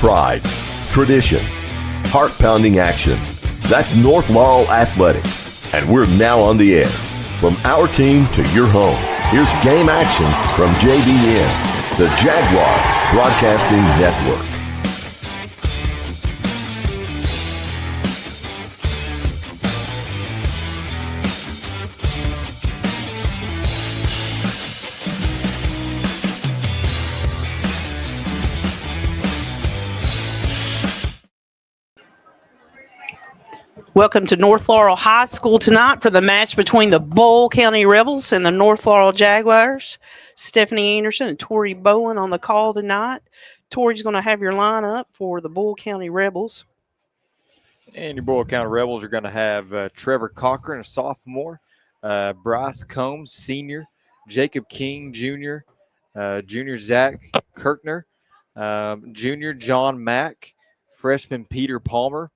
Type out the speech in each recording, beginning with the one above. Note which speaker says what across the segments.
Speaker 1: pride, tradition, heart-pounding action. That's North Laurel Athletics, and we're now on the air. From our team to your home, here's game action from JBN, the Jaguar Broadcasting Network.
Speaker 2: Welcome to North Laurel High School tonight for the match between the Boyle County Rebels and the North Laurel Jaguars. Stephanie Anderson and Tory Bowen on the call tonight. Tory's going to have your lineup for the Boyle County Rebels.
Speaker 3: And your Boyle County Rebels are going to have Trevor Cochran, a sophomore, Bryce Combs, senior, Jacob King, junior, junior Zach Kirkner, junior John Mack, freshman Peter Palmer,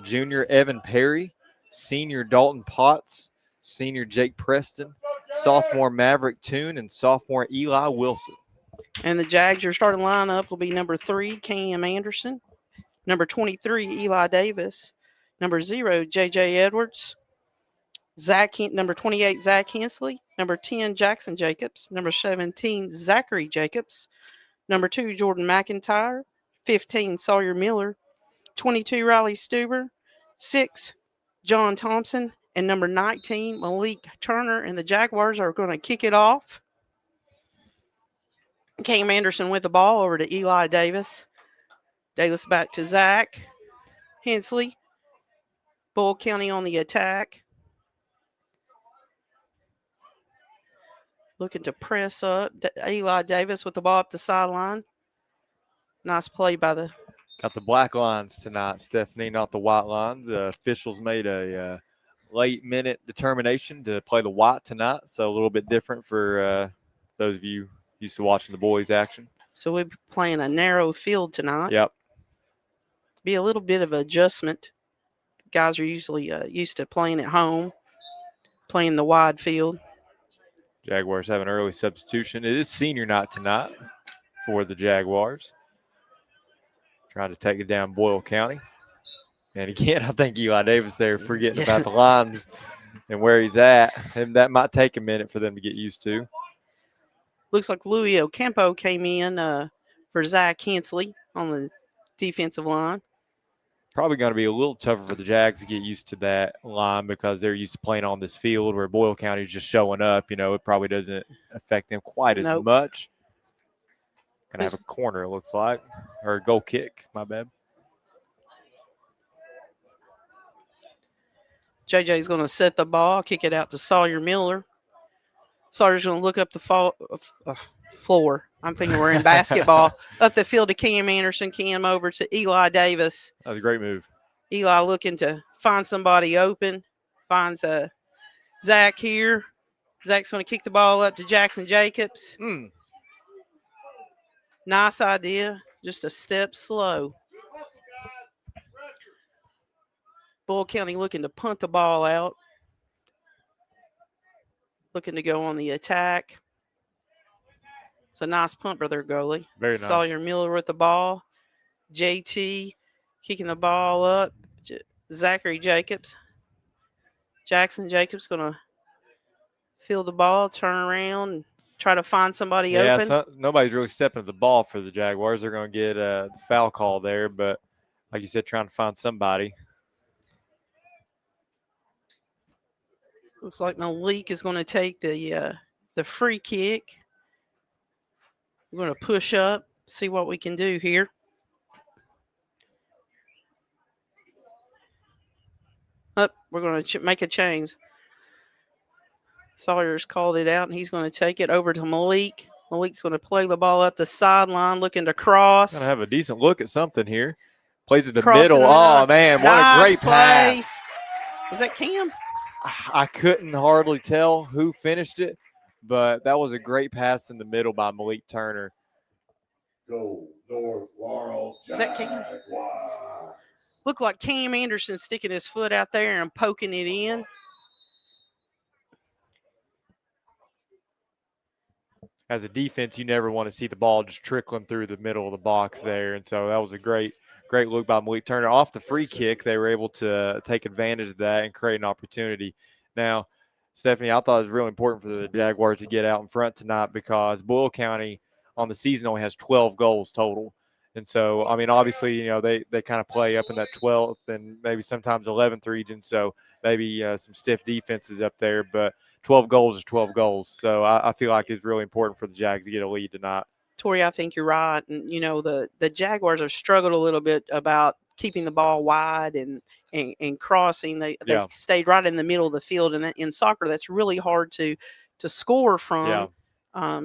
Speaker 3: junior Evan Perry, senior Dalton Potts, senior Jake Preston, sophomore Maverick Toon, and sophomore Eli Wilson.
Speaker 2: And the Jags, your starting lineup will be number 3, Cam Anderson, number 23, Eli Davis, number 0, J.J. Edwards, number 28, Zach Hensley, number 10, Jackson Jacobs, number 17, Zachary Jacobs, number 2, Jordan McIntyre, 15, Sawyer Miller, 22, Riley Stuber, 6, John Thompson, and number 19, Malik Turner. And the Jaguars are going to kick it off. Cam Anderson with the ball over to Eli Davis. Davis back to Zach Hensley. Boyle County on the attack. Looking to press up. Eli Davis with the ball up the sideline. Nice play by the...
Speaker 3: Got the black lines tonight, Stephanie, not the white lines. Officials made a late-minute determination to play the white tonight, so a little bit different for those of you used to watching the boys' action.
Speaker 2: So we're playing a narrow field tonight.
Speaker 3: Yep.
Speaker 2: Be a little bit of adjustment. Guys are usually used to playing at home, playing the wide field.
Speaker 3: Jaguars have an early substitution. It is senior night tonight for the Jaguars. Trying to take it down Boyle County. And again, I think Eli Davis there forgetting about the lines and where he's at. And that might take a minute for them to get used to.
Speaker 2: Looks like Louis Ocampo came in for Zach Hensley on the defensive line.
Speaker 3: Probably going to be a little tougher for the Jags to get used to that line because they're used to playing on this field where Boyle County is just showing up. You know, it probably doesn't affect them quite as much. Going to have a corner, it looks like, or a goal kick. My bad.
Speaker 2: JJ's going to set the ball, kick it out to Sawyer Miller. Sawyer's going to look up the floor. I'm thinking we're in basketball. Up the field to Cam Anderson. Cam over to Eli Davis.
Speaker 3: That was a great move. Eli
Speaker 2: looking to find somebody open. Finds Zach here. Zach's going to kick the ball up to Jackson Jacobs. Nice idea. Just a step slow. Boyle County looking to punt the ball out. Looking to go on the attack. It's a nice punt by their goalie.
Speaker 3: Very nice.
Speaker 2: Sawyer Miller with the ball. JT kicking the ball up. Zachary Jacobs. Jackson Jacobs going to field the ball, turn around, and try to find somebody open.
Speaker 3: Yeah, nobody's really stepping to the ball for the Jaguars. They're going to get the foul call there, but like you said, trying to find somebody.
Speaker 2: Looks like Malik is going to take the free kick. We're going to push up, see what we can do here. We're going to make a change. Sawyer's called it out, and he's going to take it over to Malik. Malik's going to play the ball up the sideline, looking to cross.
Speaker 3: Going to have a decent look at something here. Plays it the middle. Oh, man, what a great pass.
Speaker 2: Was that Cam?
Speaker 3: I couldn't hardly tell who finished it, but that was a great pass in the middle by Malik Turner.
Speaker 4: Go North Laurel.
Speaker 2: Is that Cam? Looked like Cam Anderson sticking his foot out there and poking it in.
Speaker 3: as a defense, you never want to see the ball just trickling through the middle of the box there. And so that was a great look by Malik Turner. Off the free kick, they were able to take advantage of that and create an opportunity. Now, Stephanie, I thought it was really important for the Jaguars to get out in front tonight because Boyle County on the season only has 12 goals total. And so, I mean, obviously, they kind of play up in that 12th and maybe sometimes 11th region. So maybe some stiff defenses up there, but 12 goals is 12 goals. So I feel like it's really important for the Jags to get a lead tonight.
Speaker 2: Tory, I think you're right. And, the Jaguars have struggled a little bit about keeping the ball wide and crossing. They stayed right in the middle of the field. And in soccer, that's really hard to score from.
Speaker 3: Yeah.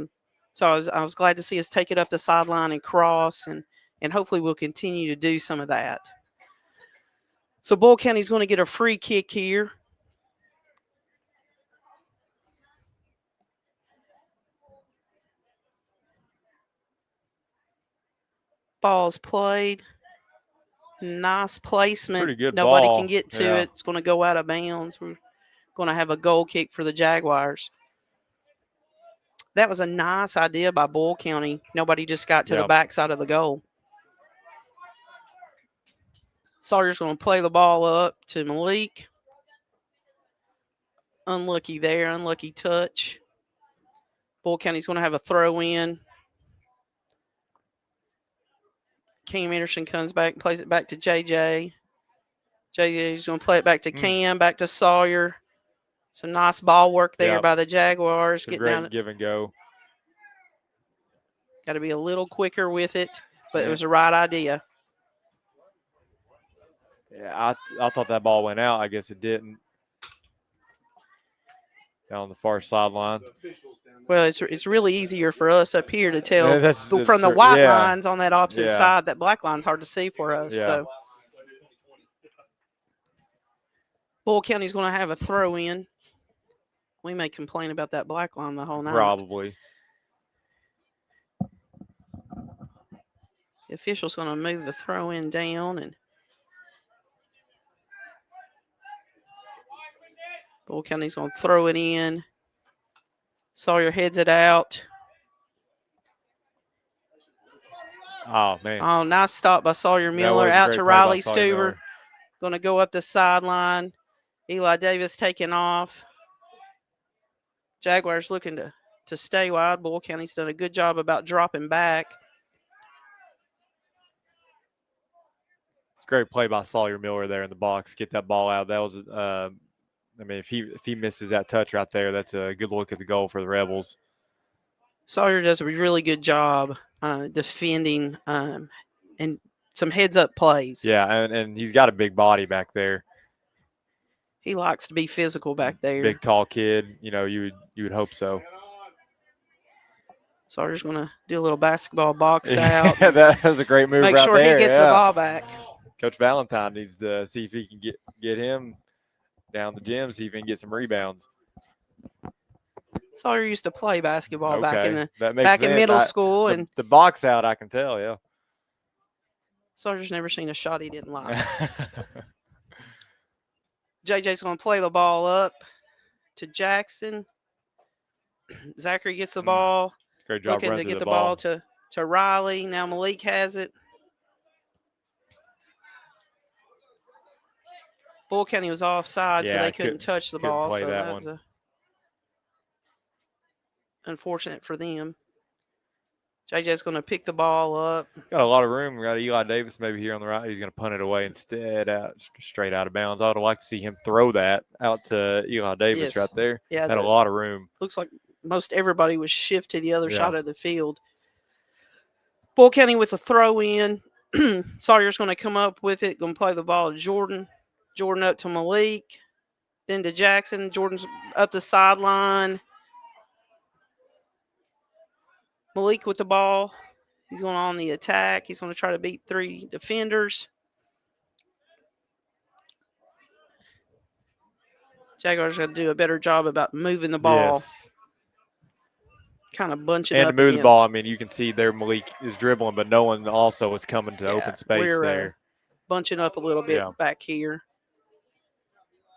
Speaker 2: So I was glad to see us take it up the sideline and cross, and hopefully we'll continue to do some of that. So Boyle County's going to get a free kick here. Ball's played. Nice placement.
Speaker 3: Pretty good
Speaker 2: Nobody
Speaker 3: ball.
Speaker 2: can get to
Speaker 3: Yeah.
Speaker 2: it. It's going to go out of bounds. We're going to have a goal kick for the Jaguars. That was a nice idea by Boyle County. Nobody just got to the backside of the goal. Sawyer's going to play the ball up to Malik. Unlucky there. Unlucky touch. Boyle County's going to have a throw in. Cam Anderson comes back and plays it back to JJ. JJ's going to play it back to Cam, back to Sawyer. Some nice ball work there by the Jaguars.
Speaker 3: It's a great give and go.
Speaker 2: Got to be a little quicker with it, but it was the right idea.
Speaker 3: Yeah, I thought that ball went out. I guess it didn't. Down on the far sideline.
Speaker 2: Well, it's really easier for us up here to tell
Speaker 3: that's
Speaker 2: from the
Speaker 3: true.
Speaker 2: white lines on that opposite side. That black line's hard to see for us.
Speaker 3: Yeah.
Speaker 2: So Boyle County's going to have a throw in. We may complain about that black line the whole night.
Speaker 3: Probably.
Speaker 2: The official's going to move the throw in down, and Boyle County's going to throw it in. Sawyer heads it out.
Speaker 3: Oh, man.
Speaker 2: Oh, nice stop by Sawyer Miller. Out to Riley Stuber. Going to go up the sideline. Eli Davis taking off. Jaguars looking to stay wide. Boyle County's done a good job about dropping back.
Speaker 3: Great play by Sawyer Miller there in the box. Get that ball out. That was, if he misses that touch right there, that's a good look at the goal for the Rebels.
Speaker 2: Sawyer does a really good job defending and some heads-up plays.
Speaker 3: Yeah, and he's got a big body back there.
Speaker 2: He likes to be physical back there.
Speaker 3: Big, tall kid. You would hope so.
Speaker 2: Sawyer's going to do a little basketball box out.
Speaker 3: Yeah, that was a great move right there.
Speaker 2: Make sure he gets the ball back.
Speaker 3: Coach Valentine needs to see if he can get him down the gym, see if he can get some rebounds.
Speaker 2: Sawyer used to play basketball back in
Speaker 3: in
Speaker 2: middle school. And
Speaker 3: the box out, I can tell, yeah.
Speaker 2: Sawyer's never seen a shot he didn't like. JJ's going to play the ball up to Jackson. Zachary gets the ball.
Speaker 3: Great job
Speaker 2: looking to
Speaker 3: running
Speaker 2: get
Speaker 3: the
Speaker 2: ball to Riley. Now Malik has it. Boyle County was offside, so they couldn't touch the ball. So that was unfortunate for them. JJ's going to pick the ball up.
Speaker 3: Got a lot of room. We got Eli Davis maybe here on the right. He's going to punt it away instead, straight out of bounds. I would like to see him throw that out to Eli Davis right there.
Speaker 2: Yeah,
Speaker 3: had a lot of room.
Speaker 2: Looks like most everybody was shifted to the other side of the field. Boyle County with a throw in. Sawyer's going to come up with it, going to play the ball to Jordan. Jordan up to Malik, then to Jackson. Jordan's up the sideline. Malik with the ball. He's going on the attack. He's going to try to beat 3 defenders. Jaguars got to do a better job about moving the ball.
Speaker 3: Yes.
Speaker 2: Kind of bunching up.
Speaker 3: And to move the ball, you can see there Malik is dribbling, but no one also is coming to open space there.
Speaker 2: Bunching up a little bit back here.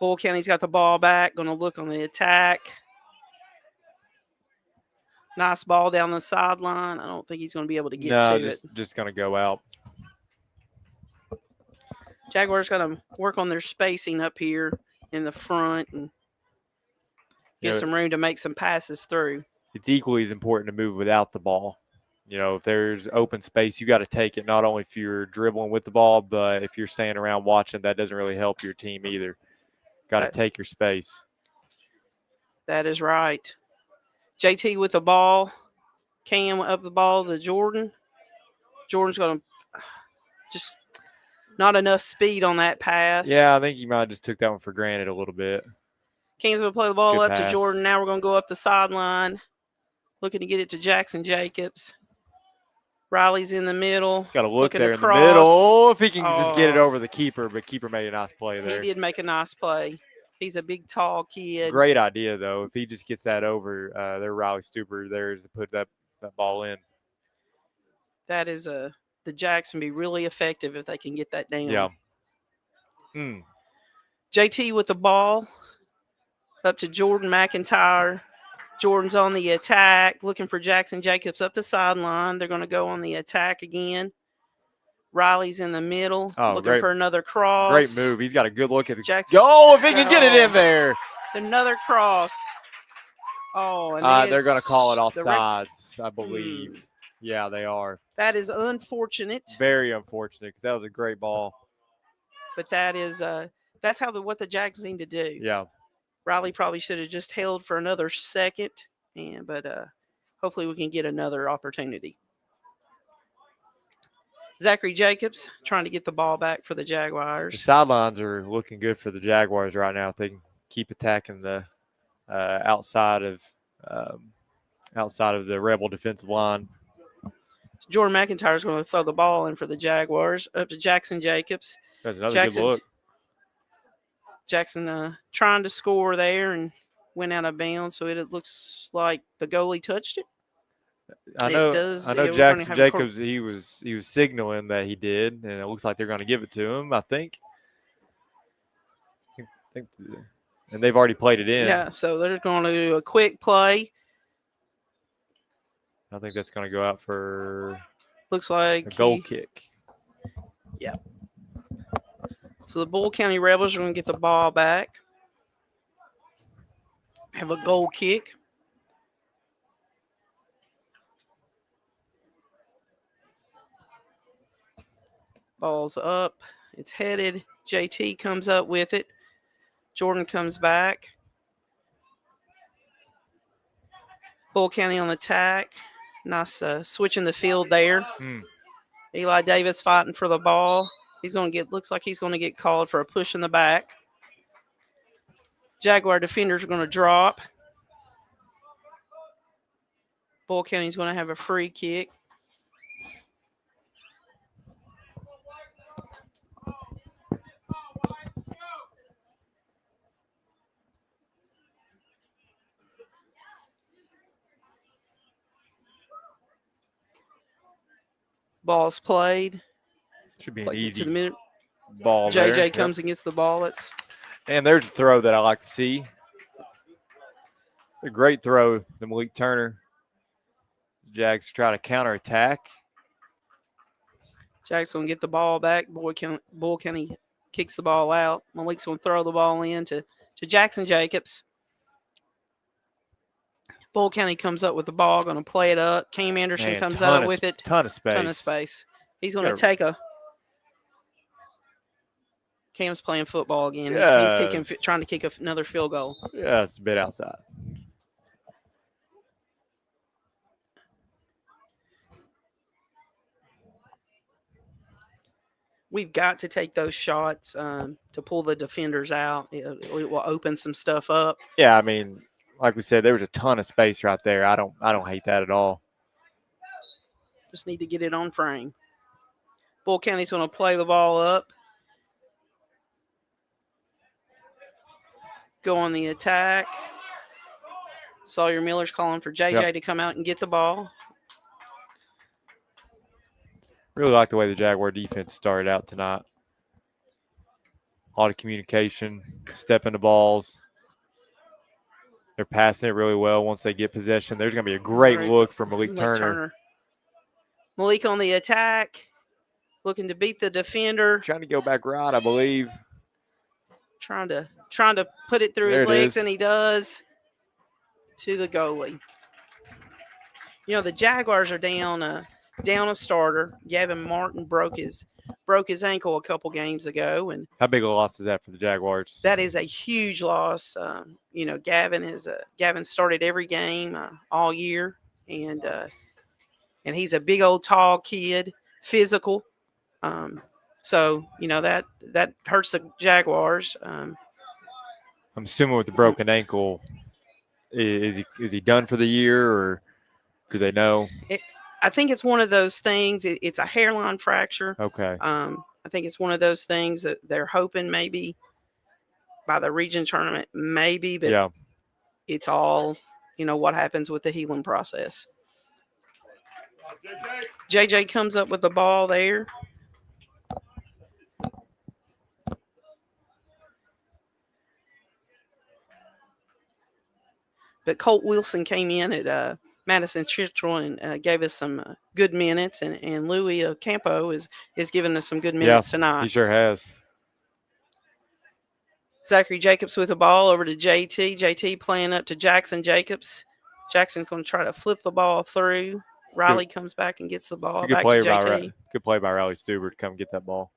Speaker 2: Boyle County's got the ball back, going to look on the attack. Nice ball down the sideline. I don't think he's going to be able to get
Speaker 3: No,
Speaker 2: to it.
Speaker 3: just going to go out.
Speaker 2: Jaguars got to work on their spacing up here in the front and give some room to make some passes through.
Speaker 3: It's equally as important to move without the ball. If there's open space, you got to take it, not only if you're dribbling with the ball, but if you're staying around watching, that doesn't really help your team either. Got to take your space.
Speaker 2: That is right. JT with the ball. Cam up the ball to Jordan. Jordan's going to just not enough speed on that pass.
Speaker 3: Yeah, I think he might have just took that one for granted a little bit.
Speaker 2: Cam's going to play the ball up
Speaker 3: pass.
Speaker 2: to Jordan. Now we're going to go up the sideline. Looking to get it to Jackson Jacobs. Riley's in the middle.
Speaker 3: Got to look there
Speaker 2: across.
Speaker 3: In the middle. Oh, if he can just get it over the keeper, but keeper made a nice play there.
Speaker 2: He did make a nice play. He's a big, tall kid.
Speaker 3: Great idea, though. If he just gets that over, there Riley Stuber there is to put that ball in.
Speaker 2: That is the Jacks can be really effective if they can get that down.
Speaker 3: Yeah.
Speaker 2: JT with the ball up to Jordan McIntyre. Jordan's on the attack, looking for Jackson Jacobs up the sideline. They're going to go on the attack again. Riley's in the middle, looking for another cross.
Speaker 3: Great move. He's got a good look at it.
Speaker 2: Jackson.
Speaker 3: Oh, if he can get it in there.
Speaker 2: Another cross. Oh, and
Speaker 3: they're going to call it offsides, I believe. Yeah, they are.
Speaker 2: That is unfortunate.
Speaker 3: Very unfortunate because that was a great ball.
Speaker 2: But that is that's what the Jags need to do.
Speaker 3: Yeah.
Speaker 2: Riley probably should have just held for another second, but hopefully we can get another opportunity. Zachary Jacobs trying to get the ball back for the Jaguars.
Speaker 3: The sidelines are looking good for the Jaguars right now. If they can keep attacking the outside of the Rebel defensive line.
Speaker 2: Jordan McIntyre is going to throw the ball in for the Jaguars up to Jackson Jacobs.
Speaker 3: That's another good look.
Speaker 2: Jackson trying to score there and went out of bounds, so it looks like the goalie touched it.
Speaker 3: I know Jackson Jacobs, he was signaling that he did, and it looks like they're going to give it to him, I think. And they've already played it in.
Speaker 2: Yeah, so they're going to do a quick play.
Speaker 3: I think that's going to go out for
Speaker 2: looks like
Speaker 3: a goal kick.
Speaker 2: Yeah. So the Boyle County Rebels are going to get the ball back. Have a goal kick. Ball's up. It's headed. JT comes up with it. Jordan comes back. Boyle County on the attack. Nice switching the field there. Eli Davis fighting for the ball. Looks like he's going to get called for a push in the back. Jaguar defenders are going to drop. Boyle County's going to have a free kick. Ball's played.
Speaker 3: Should be an easy ball
Speaker 2: JJ
Speaker 3: there.
Speaker 2: comes and gets the ball.
Speaker 3: And there's a throw that I like to see. A great throw, the Malik Turner. Jags try to counterattack.
Speaker 2: Jags going to get the ball back. Boyle County kicks the ball out. Malik's going to throw the ball in to Jackson Jacobs. Boyle County comes up with the ball, going to play it up. Cam Anderson comes out with it.
Speaker 3: Ton of space.
Speaker 2: He's going to take Cam's playing football again. He's trying to kick another field goal.
Speaker 3: Yeah, it's a bit outside.
Speaker 2: We've got to take those shots to pull the defenders out. It will open some stuff up.
Speaker 3: Yeah, I mean, like we said, there was a ton of space right there. I don't hate that at all.
Speaker 2: Just need to get it on frame. Boyle County's going to play the ball up. Go on the attack. Sawyer Miller's calling for JJ to come out and get the ball.
Speaker 3: Really like the way the Jaguar defense started out tonight. A lot of communication, step into balls. They're passing it really well once they get possession. There's going to be a great look for Malik Turner.
Speaker 2: Malik on the attack, looking to beat the defender.
Speaker 3: Trying to go back right, I believe.
Speaker 2: Trying to put it through his legs, and he does, to the goalie. You know, the Jaguars are down a starter. Gavin Martin broke his ankle a couple games ago, and
Speaker 3: how big a loss is that for the Jaguars?
Speaker 2: That is a huge loss. You know, Gavin started every game all year, and he's a big old tall kid, physical. So you know that hurts the Jaguars.
Speaker 3: I'm assuming with the broken ankle, is he done for the year, or do they know?
Speaker 2: I think it's one of those things. It's a hairline fracture.
Speaker 3: Okay.
Speaker 2: I think it's one of those things that they're hoping maybe by the region tournament, maybe, but
Speaker 3: yeah.
Speaker 2: It's all, you know, what happens with the healing process. JJ comes up with the ball there. But Colt Wilson came in at Madison Central and gave us some good minutes, and Louis Campo is giving us some good minutes tonight.
Speaker 3: He sure has.
Speaker 2: Zachary Jacobs with the ball over to JT. JT playing up to Jackson Jacobs. Jackson's going to try to flip the ball through. Riley comes back and gets the ball back to JT.
Speaker 3: Good play by Riley Stuber to come get that ball.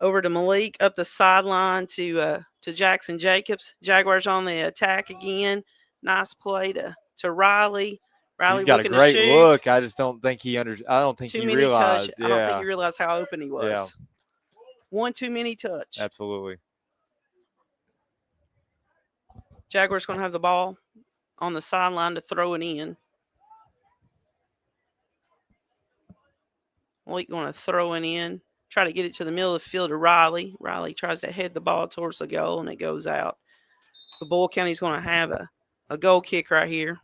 Speaker 2: Over to Malik, up the sideline to Jackson Jacobs. Jaguars on the attack again. Nice play to Riley. Riley
Speaker 3: He's got a great look. I just don't think he realized.
Speaker 2: I don't think he realized how open he was.
Speaker 3: Yeah.
Speaker 2: One too many touch.
Speaker 3: Absolutely.
Speaker 2: Jaguars going to have the ball on the sideline to throw it in. Malik going to throw it in. Try to get it to the middle of the field to Riley. Riley tries to head the ball towards the goal, and it goes out. So Boyle County's going to have a goal kick right here.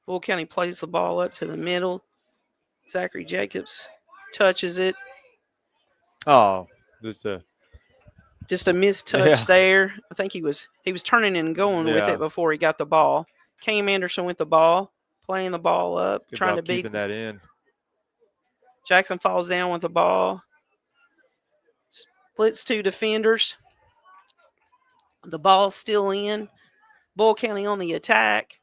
Speaker 2: Boyle County plays the ball up to the middle. Zachary Jacobs touches it.
Speaker 3: Oh, just
Speaker 2: a missed touch there. I think he was turning and going with it before he got the ball. Cam Anderson with the ball, playing the ball up,
Speaker 3: Good
Speaker 2: trying
Speaker 3: job
Speaker 2: to beat
Speaker 3: keeping that in.
Speaker 2: Jackson falls down with the ball. Splits two defenders. The ball's still in. Boyle County on the attack.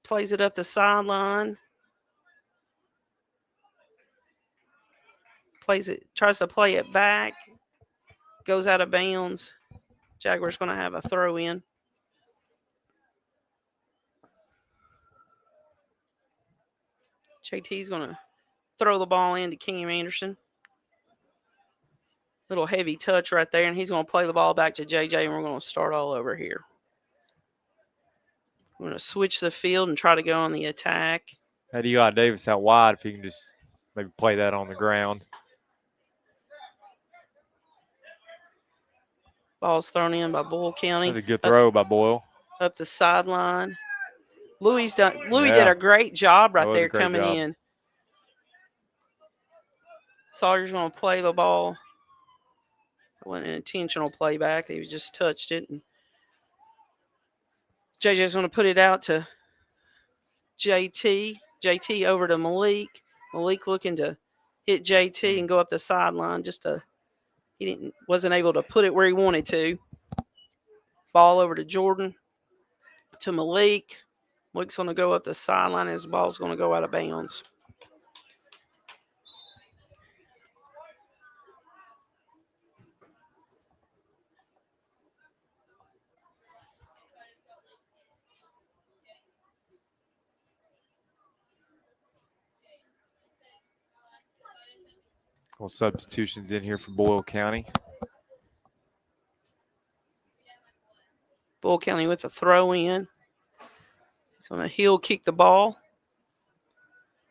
Speaker 2: Plays it up the sideline. Tries to play it back. Goes out of bounds. Jaguars going to have a throw in. JT's going to throw the ball in to Cam Anderson. Little heavy touch right there, and he's going to play the ball back to JJ, and we're going to start all over here. We're going to switch the field and try to go on the attack.
Speaker 3: Had Eli Davis out wide if he can just maybe play that on the ground.
Speaker 2: Ball's thrown in by Boyle County.
Speaker 3: That's a good throw by Boyle.
Speaker 2: Up the sideline. Louis did a great job right there coming in. Sawyer's going to play the ball. It wasn't an intentional playback. He just touched it. And JJ's going to put it out to JT. JT over to Malik. Malik looking to hit JT and go up the sideline. Wasn't able to put it where he wanted to. Ball over to Jordan. To Malik. Malik's going to go up the sideline. His ball's going to go out of bounds.
Speaker 3: Well, substitutions in here for Boyle County.
Speaker 2: Boyle County with the throw in. He's going to heel kick the ball.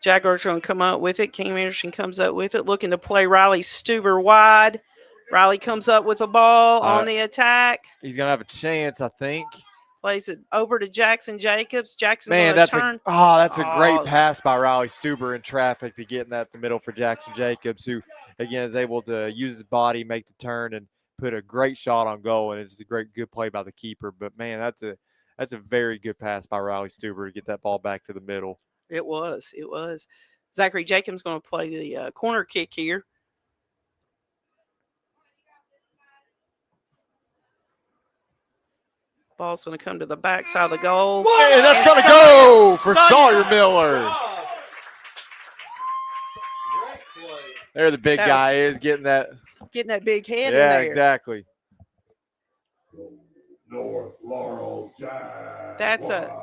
Speaker 2: Jaguars going to come up with it. Cam Anderson comes up with it, looking to play Riley Stuber wide. Riley comes up with the ball on the attack.
Speaker 3: He's going to have a chance, I think.
Speaker 2: Plays it over to Jackson Jacobs. Jackson's
Speaker 3: Man,
Speaker 2: going to turn.
Speaker 3: That's a great pass by Riley Stuber in traffic to get in that the middle for Jackson Jacobs, who, again, is able to use his body, make the turn, and put a great shot on goal. And it's a good play by the keeper. But, man, that's a very good pass by Riley Stuber to get that ball back to the middle.
Speaker 2: It was. Zachary Jacobs going to play the corner kick here. Ball's going to come to the backside of the goal.
Speaker 3: And that's going to go for Sawyer Miller. There the big guy is getting that
Speaker 2: big head in
Speaker 3: Yeah,
Speaker 2: there.
Speaker 3: exactly.
Speaker 4: North Laurel Jaguars.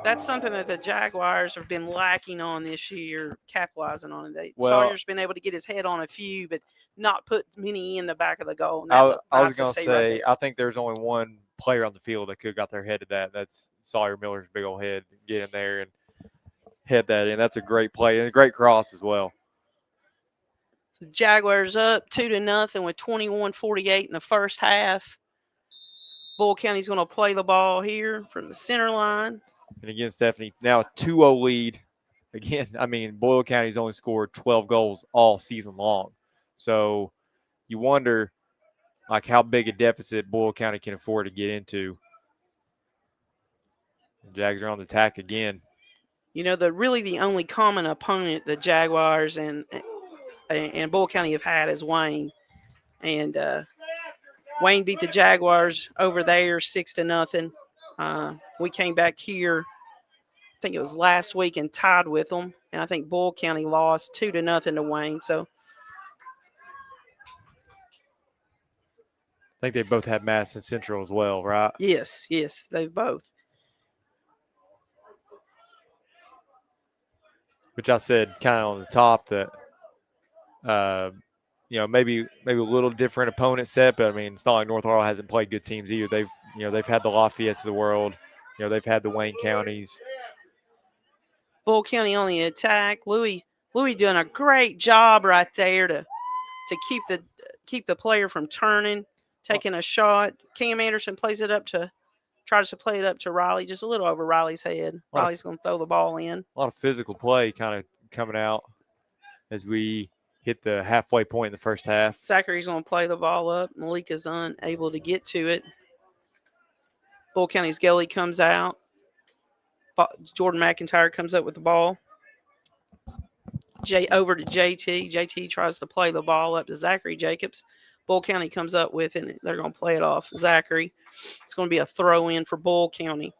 Speaker 2: That's something that the Jaguars have been lacking on this year, capitalizing on it. Sawyer's been able to get his head on a few, but not put many in the back of the goal.
Speaker 3: I was going to say, I think there's only one player on the field that could have got their head to that. That's Sawyer Miller's big old head. Get in there and head that in. That's a great play and a great cross as well.
Speaker 2: So Jaguars up 2-0 with 21:48 in the first half. Boyle County's going to play the ball here from the center line.
Speaker 3: And again, Stephanie, now a 2-0 lead. Again, I mean, Boyle County's only scored 12 goals all season long. So you wonder, like, how big a deficit Boyle County can afford to get into. The Jags are on the attack again.
Speaker 2: You know, the only common opponent the Jaguars and Boyle County have had is Wayne. And Wayne beat the Jaguars over there 6-0. We came back here, I think it was last week, and tied with them. And I think Boyle County lost 2-0 to Wayne. So
Speaker 3: I think they both had Madison Central as well, right?
Speaker 2: Yes, they both.
Speaker 3: Which I said kind of on the top that, maybe a little different opponent set, but I mean, it's not like North Laurel hasn't played good teams either. They've had the Lafayettes of the world. They've had the Wayne counties.
Speaker 2: Boyle County on the attack. Louis doing a great job right there to keep the player from turning, taking a shot. Cam Anderson tries to play it up to Riley, just a little over Riley's head. Riley's going to throw the ball in.
Speaker 3: A lot of physical play kind of coming out as we hit the halfway point in the first half.
Speaker 2: Zachary's going to play the ball up. Malika's unable to get to it. Boyle County's Gelly comes out. Jordan McIntyre comes up with the ball. Over to JT. JT tries to play the ball up to Zachary Jacobs. Boyle County comes up with it, and they're going to play it off Zachary. It's going to be a throw-in for Boyle County.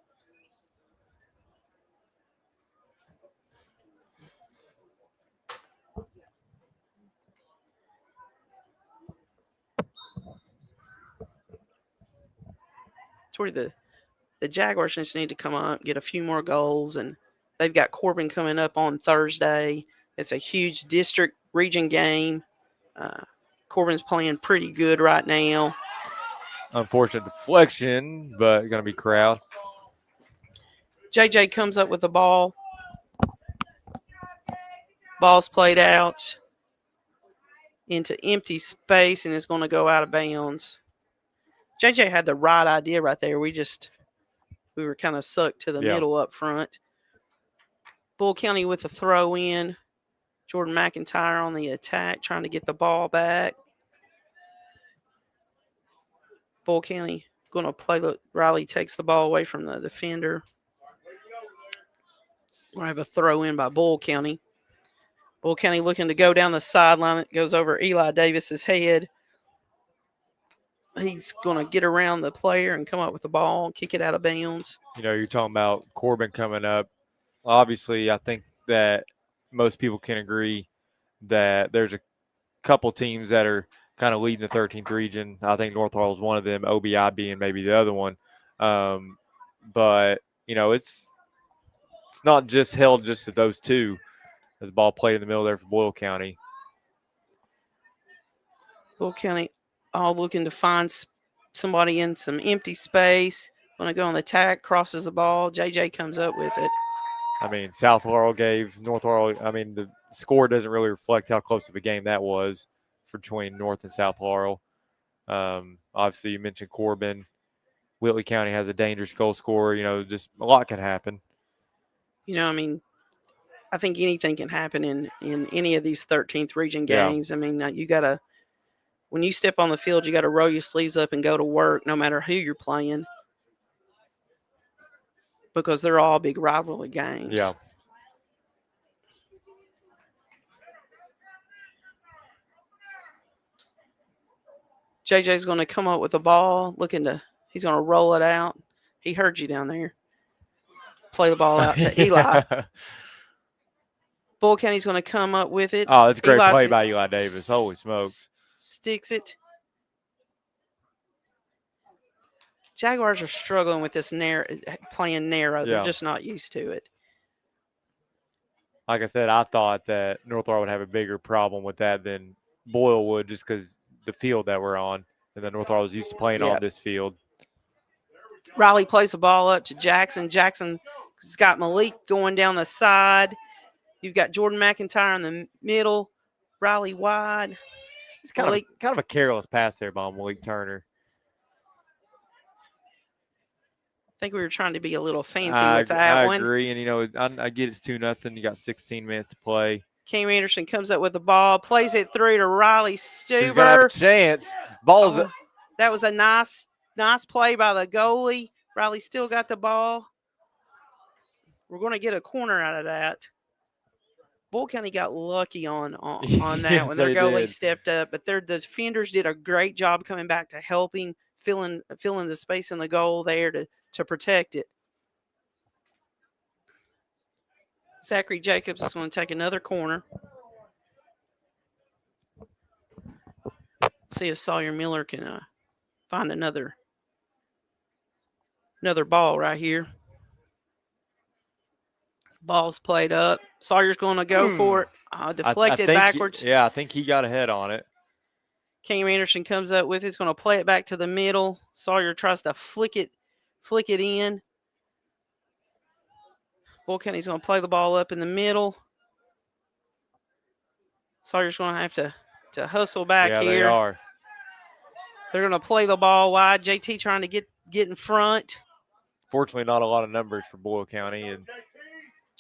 Speaker 2: Tory, the Jaguars just need to come up, get a few more goals, and they've got Corbin coming up on Thursday. It's a huge district region game. Corbin's playing pretty good right now.
Speaker 3: Unfortunate deflection, but going to be crowd.
Speaker 2: JJ comes up with the ball. Ball's played out into empty space, and it's going to go out of bounds. JJ had the right idea right there. We were kind of sucked to the middle up front. Boyle County with the throw in. Jordan McIntyre on the attack, trying to get the ball back. Boyle County going to play. Riley takes the ball away from the defender. We'll have a throw in by Boyle County. Boyle County looking to go down the sideline. It goes over Eli Davis's head. He's going to get around the player and come up with the ball and kick it out of bounds.
Speaker 3: You're talking about Corbin coming up. Obviously, I think that most people can agree that there's a couple teams that are kind of leading the 13th region. I think North Laurel is one of them, OBI being maybe the other one. But, it's not just held just to those two. There's a ball played in the middle there for Boyle County.
Speaker 2: Boyle County all looking to find somebody in some empty space. Going to go on the attack, crosses the ball. JJ comes up with it.
Speaker 3: I mean, South Laurel gave North Laurel, the score doesn't really reflect how close of a game that was between North and South Laurel. Obviously, you mentioned Corbin. Whitley County has a dangerous goal scorer. Just a lot can happen.
Speaker 2: I mean, I think anything can happen in any of these 13th region games.
Speaker 3: Yeah.
Speaker 2: I mean, you got to, when you step on the field, you got to roll your sleeves up and go to work no matter who you're playing, because they're all big rivalry games.
Speaker 3: Yeah.
Speaker 2: JJ's going to come up with the ball, he's going to roll it out. He heard you down there. Play the ball out to Eli. Boyle County's going to come up with it.
Speaker 3: Oh, that's a great
Speaker 2: Eli's
Speaker 3: play by Eli Davis. Holy smokes.
Speaker 2: Sticks it. Jaguars are struggling with this playing narrow.
Speaker 3: Yeah.
Speaker 2: They're just not used to it.
Speaker 3: Like I said, I thought that North Laurel would have a bigger problem with that than Boyle would, just because the field that we're on, and then North Laurel was used to playing on this field.
Speaker 2: Riley plays the ball up to Jackson. Jackson's got Malik going down the side. You've got Jordan McIntyre in the middle. Riley wide.
Speaker 3: It's kind of a careless pass there by Malik Turner.
Speaker 2: I think we were trying to be a little fancy with that one.
Speaker 3: I agree, and I get it's 2-0. You got 16 minutes to play.
Speaker 2: Cam Anderson comes up with the ball, plays it through to Riley Stuber.
Speaker 3: He's gonna have a chance.
Speaker 2: That was a nice play by the goalie. Riley still got the ball. We're going to get a corner out of that. Boyle County got lucky on that
Speaker 3: Yes,
Speaker 2: when their
Speaker 3: they
Speaker 2: goalie
Speaker 3: did.
Speaker 2: stepped up, but their defenders did a great job coming back to helping filling the space in the goal there to protect it. Zachary Jacobs is going to take another corner. See if Sawyer Miller can find another ball right here. Ball's played up. Sawyer's going to go for it. Deflected backwards.
Speaker 3: I think he got ahead on it.
Speaker 2: Cam Anderson comes up with it. He's going to play it back to the middle. Sawyer tries to flick it in. Boyle County's going to play the ball up in the middle. Sawyer's going to have to hustle back here.
Speaker 3: Yeah, they are.
Speaker 2: They're going to play the ball wide. JT trying to get in front.
Speaker 3: Fortunately, not a lot of numbers for Boyle County. And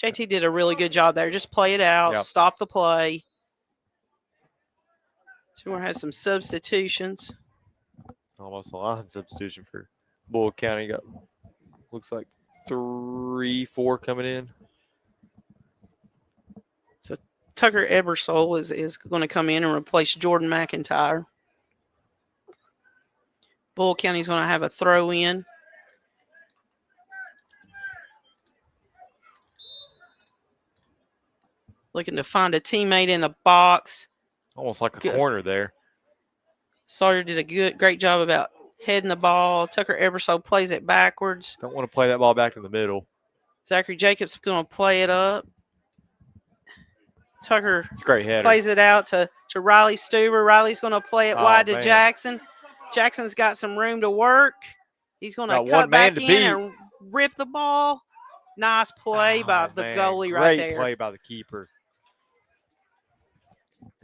Speaker 2: JT did a really good job there. Just play it out.
Speaker 3: Yep.
Speaker 2: Stop the play. So we're going to have some substitutions.
Speaker 3: almost a line substitution for Boyle County. Got looks like 3-4 coming in.
Speaker 2: So Tucker Ebersole is going to come in and replace Jordan McIntyre. Boyle County's going to have a throw in. Looking to find a teammate in the box.
Speaker 3: Almost like a corner there.
Speaker 2: Sawyer did a great job about heading the ball. Tucker Ebersole plays it backwards.
Speaker 3: Don't want to play that ball back to the middle.
Speaker 2: Zachary Jacobs going to play it up. Tucker
Speaker 3: It's a great header.
Speaker 2: plays it out to Riley Stuber. Riley's going to play it wide to
Speaker 3: man.
Speaker 2: Jackson. Jackson's got some room to work. He's going to
Speaker 3: Got
Speaker 2: cut
Speaker 3: one man
Speaker 2: back
Speaker 3: to
Speaker 2: in and rip the ball. Nice play by the goalie right there.
Speaker 3: Great play by the keeper.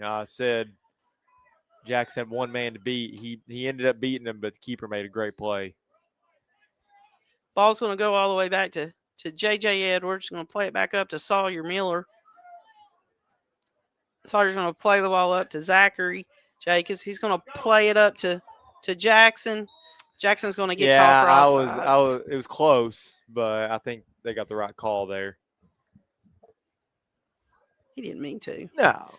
Speaker 3: I said Jackson had one man to beat. He ended up beating him, but the keeper made a great play.
Speaker 2: Ball's going to go all the way back to J.J. Edwards. Going to play it back up to Sawyer Miller. Sawyer's going to play the ball up to Zachary Jacobs. He's going to play it up to Jackson. Jackson's going to get called for offsides.
Speaker 3: It was close, but I think they got the right call there.
Speaker 2: He didn't mean to.
Speaker 3: No.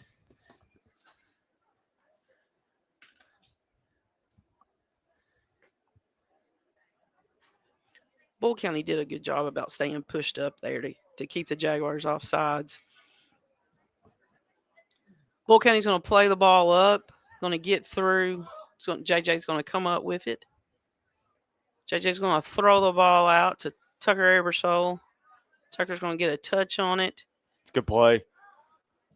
Speaker 2: Boyle County did a good job about staying pushed up there to keep the Jaguars off sides. Boyle County's going to play the ball up, going to get through. JJ's going to come up with it. JJ's going to throw the ball out to Tucker Ebersole. Tucker's going to get a touch on it.
Speaker 3: It's a good play.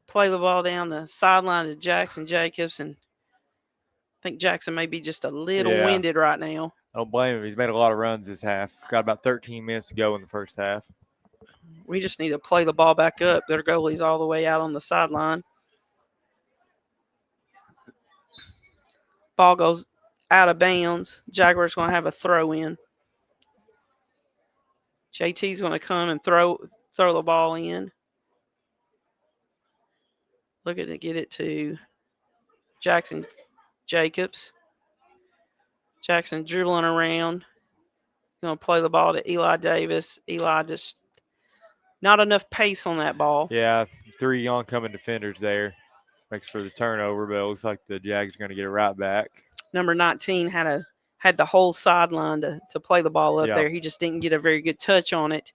Speaker 2: Play the ball down the sideline to Jackson Jacobs, and I think Jackson may be just a little winded right now.
Speaker 3: I don't blame him. He's made a lot of runs this half. Got about 13 minutes to go in the first half.
Speaker 2: We just need to play the ball back up. Their goalie's all the way out on the sideline. Ball goes out of bounds. Jaguars going to have a throw in. JT's going to come and throw the ball in. Looking to get it to Jackson Jacobs. Jackson dribbling around. Going to play the ball to Eli Davis. Eli just not enough pace on that ball.
Speaker 3: Yeah, 3 oncoming defenders there. Makes for the turnover, but it looks like the Jags are going to get it right back.
Speaker 2: Number 19 had the whole sideline to play the ball up there. He just didn't get a very good touch on it.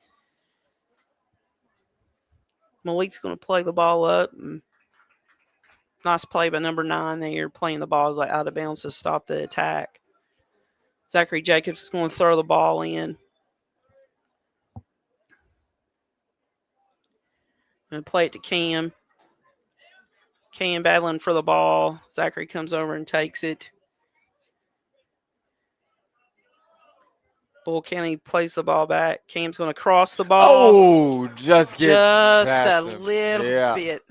Speaker 2: Malik's going to play the ball up. Nice play by number 9 there, playing the ball out of bounds to stop the attack. Zachary Jacobs is going to throw the ball in. And play it to Cam. Cam battling for the ball. Zachary comes over and takes it. Bull County plays the ball back. Cam's going to cross the ball.
Speaker 3: Oh, just
Speaker 2: a little bit.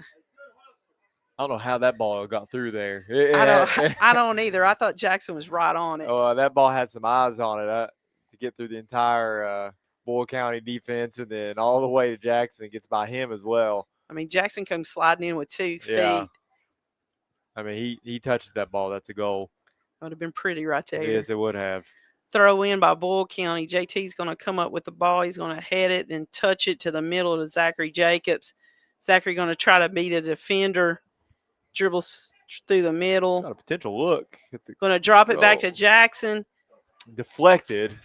Speaker 3: I don't know how that ball got through there.
Speaker 2: I don't either. I thought Jackson was right on it.
Speaker 3: Oh, that ball had some eyes on it to get through the entire Boyle County defense, and then all the way to Jackson. Gets by him as well.
Speaker 2: I mean, Jackson comes sliding in with 2 feet.
Speaker 3: Yeah. I mean, he touches that ball. That's a goal.
Speaker 2: That would have been pretty right there.
Speaker 3: Yes, it would have.
Speaker 2: Throw in by Boyle County. JT's going to come up with the ball. He's going to head it, then touch it to the middle to Zachary Jacobs. Zachary going to try to beat a defender. Dribbles through the middle.
Speaker 3: Got a potential look.
Speaker 2: Going to drop it back to Jackson.
Speaker 3: Deflected.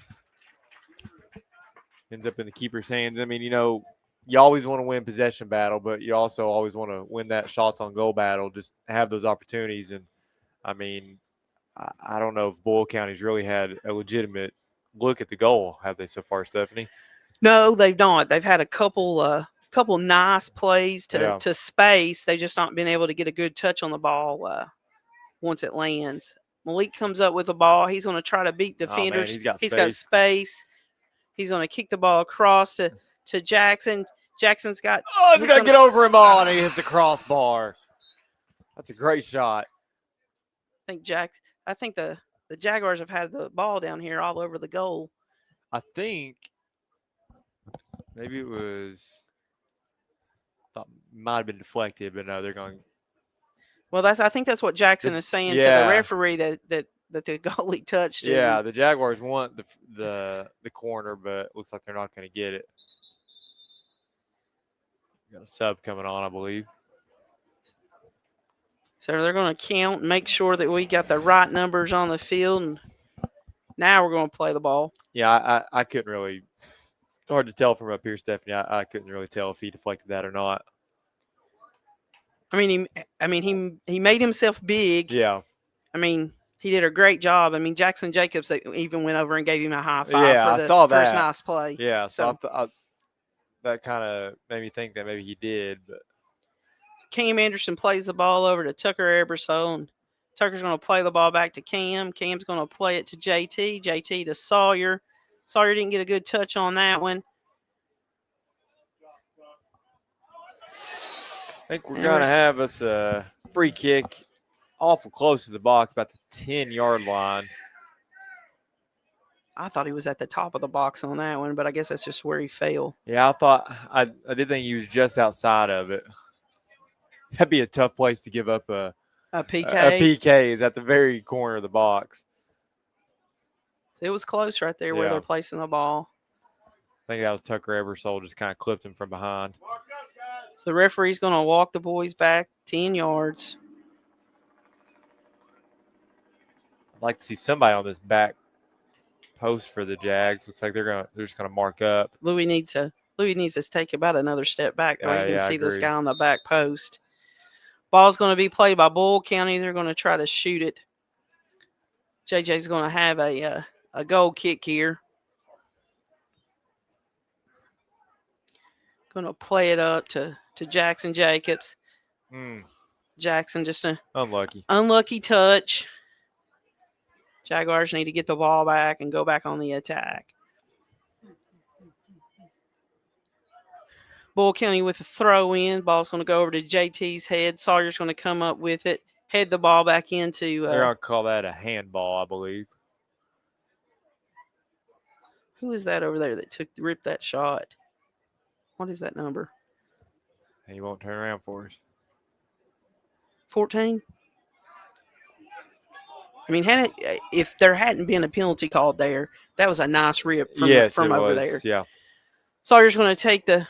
Speaker 3: Ends up in the keeper's hands. I mean, you always want to win possession battle, but you also always want to win that shots on goal battle. Just have those opportunities. And, I mean, I don't know if Boyle County's really had a legitimate look at the goal, have they so far, Stephanie?
Speaker 2: No, they've not. They've had a couple nice plays to space. They've just not been able to get a good touch on the ball once it lands. Malik comes up with the ball. He's going to try to beat defenders.
Speaker 3: Oh, man,
Speaker 2: he's got space. He's going to kick the ball across to Jackson. Jackson's got.
Speaker 3: Oh, he's going to get over him all, and he hits the crossbar. That's a great shot.
Speaker 2: I think the Jaguars have had the ball down here all over the goal.
Speaker 3: I think maybe it was. Might have been deflected, but no, they're going.
Speaker 2: Well, I think that's what Jackson is saying to the referee that the goalie touched it.
Speaker 3: Yeah, the Jaguars want the corner, but looks like they're not going to get it. Got a sub coming on, I believe.
Speaker 2: So they're going to count and make sure that we got the right numbers on the field. And now we're going to play the ball.
Speaker 3: Yeah, I couldn't really. Hard to tell from up here, Stephanie. I couldn't really tell if he deflected that or not.
Speaker 2: I mean, he made himself big.
Speaker 3: Yeah.
Speaker 2: I mean, he did a great job. I mean, Jackson Jacobs even went over and gave him a high five for the first nice play.
Speaker 3: Yeah, so that kind of made me think that maybe he did. But
Speaker 2: Cam Anderson plays the ball over to Tucker Ebersole, and Tucker's going to play the ball back to Cam. Cam's going to play it to JT. JT to Sawyer. Sawyer didn't get a good touch on that one.
Speaker 3: I think we're going to have us a free kick awful close to the box, about the 10-yard line.
Speaker 2: I thought he was at the top of the box on that one, but I guess that's just where he fell.
Speaker 3: Yeah, I did think he was just outside of it. That'd be a tough place to give up a
Speaker 2: PK.
Speaker 3: A PK is at the very corner of the box.
Speaker 2: It was close right there where they're placing the ball.
Speaker 3: I think that was Tucker Ebersole, just kind of clipped him from behind.
Speaker 2: So the referee's going to walk the boys back 10 yards.
Speaker 3: I'd like to see somebody on this back post for the Jags. Looks like they're just gonna mark up.
Speaker 2: Louis needs to take about another step back where you can see this guy on the back post. Ball's going to be played by Boyle County. They're going to try to shoot it. JJ's going to have a goal kick here. Going to play it up to Jackson Jacobs. Jackson just a unlucky touch. Jaguars need to get the ball back and go back on the attack. Boyle County with a throw in. Ball's going to go over to JT's head. Sawyer's going to come up with it. head the ball back into
Speaker 3: They're going to call that a handball, I believe.
Speaker 2: who is that over there that ripped that shot? What is that number?
Speaker 3: He won't turn around for us.
Speaker 2: 14? I mean, if there hadn't been a penalty called there, that was a nice rip from over there.
Speaker 3: Yeah.
Speaker 2: Sawyer's going to take the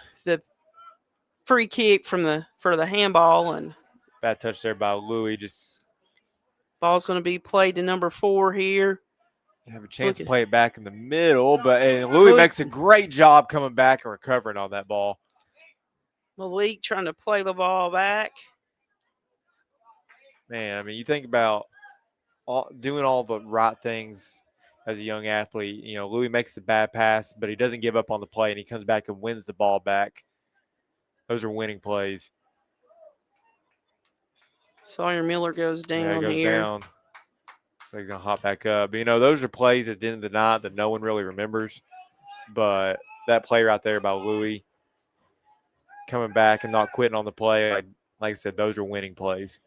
Speaker 2: free kick for the handball, and
Speaker 3: Bad touch there by Louis. Just
Speaker 2: ball's going to be played to number 4 here.
Speaker 3: have a chance to play it back in the middle, but Louis makes a great job coming back and recovering on that ball.
Speaker 2: Malik trying to play the ball back.
Speaker 3: Man, I mean, you think about doing all the right things as a young athlete. You know, Louis makes the bad pass, but he doesn't give up on the play, and he comes back and wins the ball back. Those are winning plays.
Speaker 2: Sawyer Miller goes down
Speaker 3: Yeah, he goes
Speaker 2: here.
Speaker 3: down. So he's going to hop back up. But, you know, those are plays at the end of the night that no one really remembers. But that play right there by Louis coming back and not quitting on the play, like I said, those are winning plays.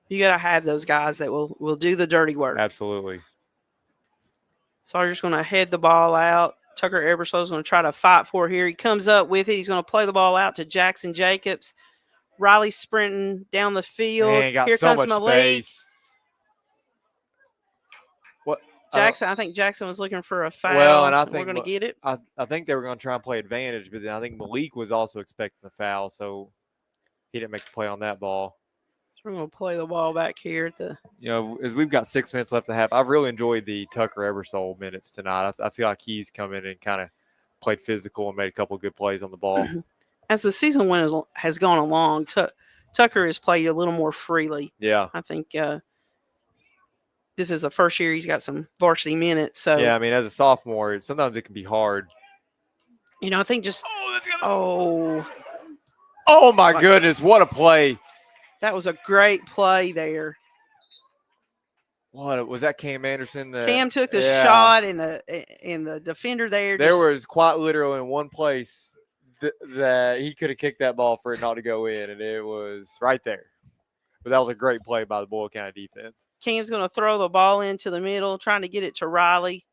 Speaker 2: You got to have those guys that will do the dirty work.
Speaker 3: Absolutely.
Speaker 2: Sawyer's going to head the ball out. Tucker Ebersole is going to try to fight for it here. He comes up with it. He's going to play the ball out to Jackson Jacobs. Riley sprinting down the field.
Speaker 3: Man, got
Speaker 2: here
Speaker 3: so
Speaker 2: comes
Speaker 3: much
Speaker 2: Malik.
Speaker 3: space. What?
Speaker 2: Jackson, I think Jackson was looking for a foul.
Speaker 3: Well, and I think
Speaker 2: we're going to get it.
Speaker 3: I think they were going to try and play advantage, but then I think Malik was also expecting the foul, so he didn't make the play on that ball.
Speaker 2: So we're going to play the ball back here at the.
Speaker 3: You know, as we've got 6 minutes left to have, I've really enjoyed the Tucker Ebersole minutes tonight. I feel like he's come in and kind of played physical and made a couple of good plays on the ball.
Speaker 2: As the season has gone along, Tucker has played a little more freely.
Speaker 3: Yeah.
Speaker 2: I think this is the first year he's got some varsity minutes. So
Speaker 3: yeah, I mean, as a sophomore, sometimes it can be hard.
Speaker 2: You know, I think just
Speaker 3: oh my goodness, what a play!
Speaker 2: That was a great play there.
Speaker 3: What was that, Cam Anderson?
Speaker 2: Cam took the shot, and the defender there.
Speaker 3: There was quite literally in one place that he could have kicked that ball for it not to go in, and it was right there. But that was a great play by the Boyle County defense.
Speaker 2: Cam's going to throw the ball into the middle, trying to get it to Riley.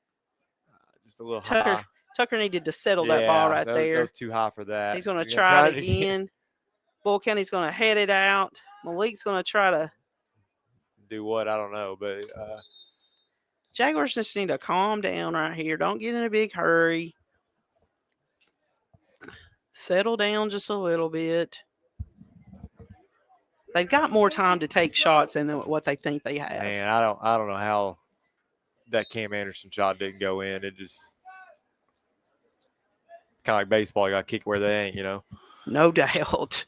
Speaker 3: Just a little high.
Speaker 2: Tucker needed to settle that ball right there.
Speaker 3: That was too high for that.
Speaker 2: He's going to try it again. Boyle County's going to head it out. Malik's going to try to
Speaker 3: do what? I don't know, but
Speaker 2: Jaguars just need to calm down right here. Don't get in a big hurry. Settle down just a little bit. They've got more time to take shots than what they think they have.
Speaker 3: Man, I don't know how that Cam Anderson shot didn't go in. It's kind of like baseball. You got to kick where they ain't, you know.
Speaker 2: No doubt.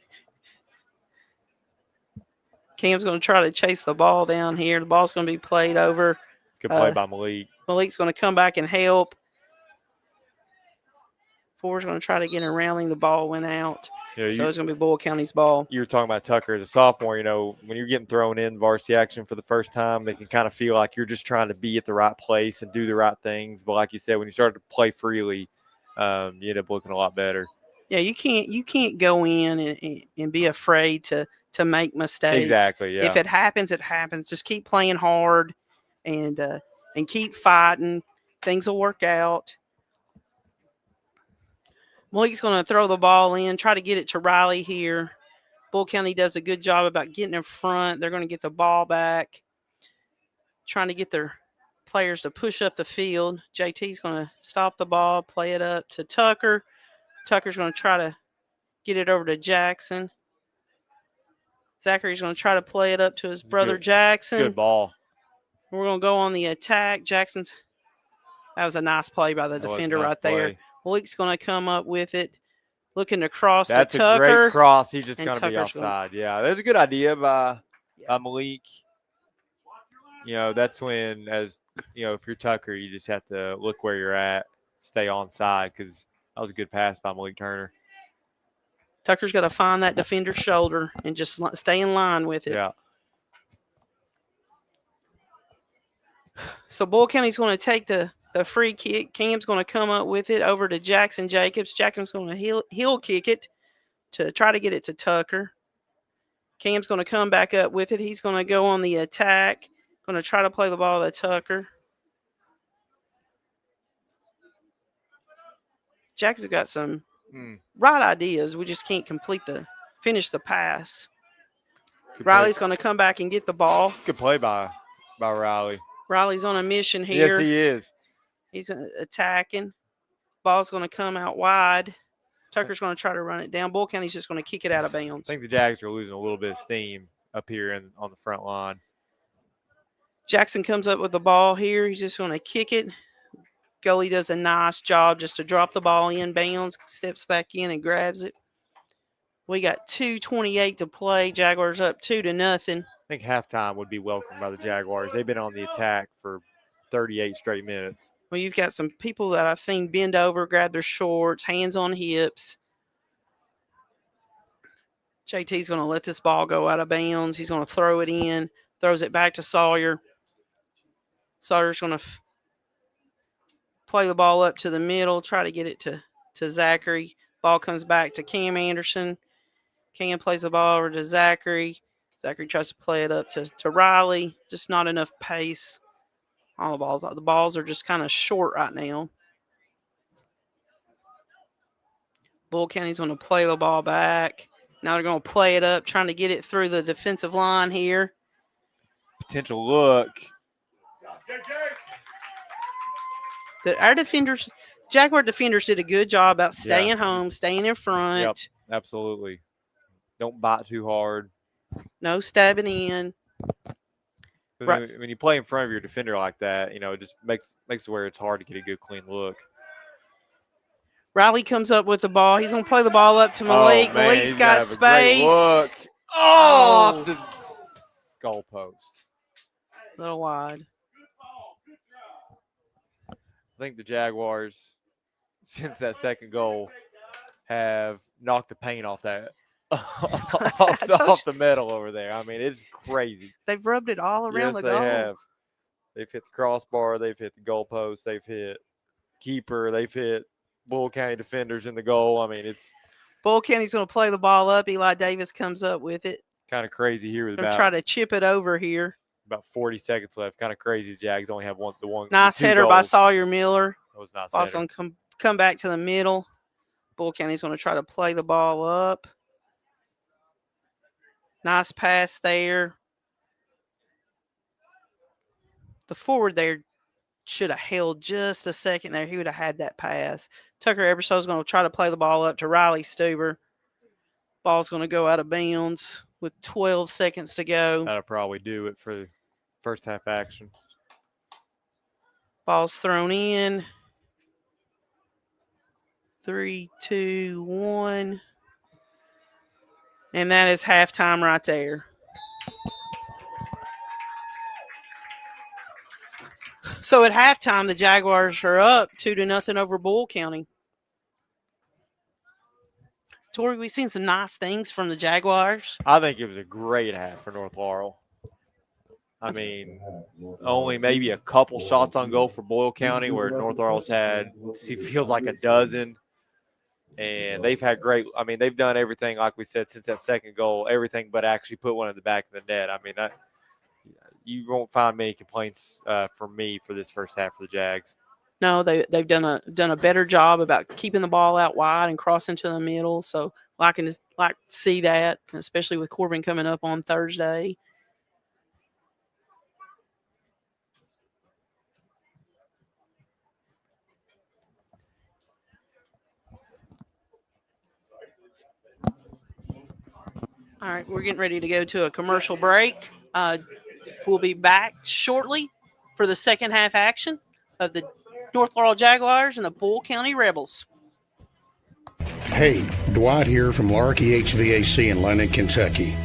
Speaker 2: Cam's going to try to chase the ball down here. The ball's going to be played over.
Speaker 3: It's a good play by Malik.
Speaker 2: Malik's going to come back and help. Ford's going to try to get around him. The ball went out.
Speaker 3: Yeah,
Speaker 2: so it's going to be Boyle County's ball.
Speaker 3: You were talking about Tucker as a sophomore. You know, when you're getting thrown in varsity action for the first time, it can kind of feel like you're just trying to be at the right place and do the right things. But like you said, when you started to play freely, you end up looking a lot better.
Speaker 2: Yeah, you can't go in and be afraid to make mistakes.
Speaker 3: Exactly. Yeah.
Speaker 2: If it happens, it happens. Just keep playing hard and keep fighting. Things will work out. Malik's going to throw the ball in, try to get it to Riley here. Boyle County does a good job about getting in front. They're going to get the ball back, trying to get their players to push up the field. JT's going to stop the ball, play it up to Tucker. Tucker's going to try to get it over to Jackson. Zachary's going to try to play it up to his brother Jackson.
Speaker 3: Good ball.
Speaker 2: We're going to go on the attack. That was a nice play by the defender right there. Malik's going to come up with it, looking to cross to Tucker.
Speaker 3: That's a great cross. He's just going to be offside. Yeah, there's a good idea by Malik. You know, that's when, as you know, if you're Tucker, you just have to look where you're at, stay onside, because that was a good pass by Malik Turner.
Speaker 2: Tucker's got to find that defender's shoulder and just stay in line with it.
Speaker 3: Yeah.
Speaker 2: So Boyle County's going to take the free kick. Cam's going to come up with it over to Jackson Jacobs. Jackson's going to heel kick it to try to get it to Tucker. Cam's going to come back up with it. He's going to go on the attack. Going to try to play the ball to Tucker. Jags have got some right ideas. We just can't finish the pass. Riley's going to come back and get the ball.
Speaker 3: Good play by Riley.
Speaker 2: Riley's on a mission here.
Speaker 3: Yes, he is.
Speaker 2: He's attacking. Ball's going to come out wide. Tucker's going to try to run it down. Boyle County's just going to kick it out of bounds.
Speaker 3: I think the Jags are losing a little bit of steam up here on the front line.
Speaker 2: Jackson comes up with the ball here. He's just going to kick it. Goalie does a nice job just to drop the ball in bounds, steps back in and grabs it. We got 2:28 to play. Jaguars up 2-0.
Speaker 3: I think halftime would be welcomed by the Jaguars. They've been on the attack for 38 straight minutes.
Speaker 2: Well, you've got some people that I've seen bend over, grab their shorts, hands on hips. JT's going to let this ball go out of bounds. He's going to throw it in, throws it back to Sawyer. Sawyer's going to play the ball up to the middle, try to get it to Zachary. Ball comes back to Cam Anderson. Cam plays the ball over to Zachary. Zachary tries to play it up to Riley. Just not enough pace on the balls. The balls are just kind of short right now. Boyle County's going to play the ball back. Now they're going to play it up, trying to get it through the defensive line here.
Speaker 3: Potential look.
Speaker 2: Our defenders, Jaguar defenders, did a good job about staying home, staying in front.
Speaker 3: Yep, absolutely. Don't bite too hard.
Speaker 2: No stabbing in.
Speaker 3: Right. When you play in front of your defender like that, it just makes it where it's hard to get a good, clean look.
Speaker 2: Riley comes up with the ball. He's going to play the ball up to Malik.
Speaker 3: Oh, man,
Speaker 2: Malik's got space.
Speaker 3: Look. Off the goalpost.
Speaker 2: A little wide.
Speaker 3: I think the Jaguars, since that second goal, have knocked the paint off that off the metal over there. I mean, it's crazy.
Speaker 2: They've rubbed it all around the goal.
Speaker 3: Yes, they have. They've hit the crossbar. They've hit the goalpost. They've hit keeper. They've hit Boyle County defenders in the goal. I mean, it's
Speaker 2: Boyle County's going to play the ball up. Eli Davis comes up with it.
Speaker 3: Kind of crazy here.
Speaker 2: Going to try to chip it over here.
Speaker 3: About 40 seconds left. Kind of crazy. The Jags only have one.
Speaker 2: Nice header by Sawyer Miller.
Speaker 3: That was nice.
Speaker 2: Ball's going to come back to the middle. Boyle County's going to try to play the ball up. Nice pass there. The forward there should have held just a second there. He would have had that pass. Tucker Ebersole is going to try to play the ball up to Riley Stuber. Ball's going to go out of bounds with 12 seconds to go.
Speaker 3: That'll probably do it for the first half action.
Speaker 2: Ball's thrown in. 3, 2, 1. And that is halftime right there. So at halftime, the Jaguars are up 2-0 over Boyle County. Tory, we've seen some nice things from the Jaguars.
Speaker 3: I think it was a great half for North Laurel. I mean, only maybe a couple shots on goal for Boyle County, where North Laurel's had, feels like a dozen. And they've had great – I mean, they've done everything, like we said, since that second goal, everything but actually put one in the back of the net. I mean, you won't find many complaints from me for this first half for the Jags.
Speaker 2: No, they've done a better job about keeping the ball out wide and crossing to the middle. So I can just like see that, especially with Corbin coming up on Thursday. All right, we're getting ready to go to a commercial break. We'll be back shortly for the second half action of the North Laurel Jaguars and the Boyle County Rebels.
Speaker 5: Hey, Dwight here from Larky HVAC in London, Kentucky.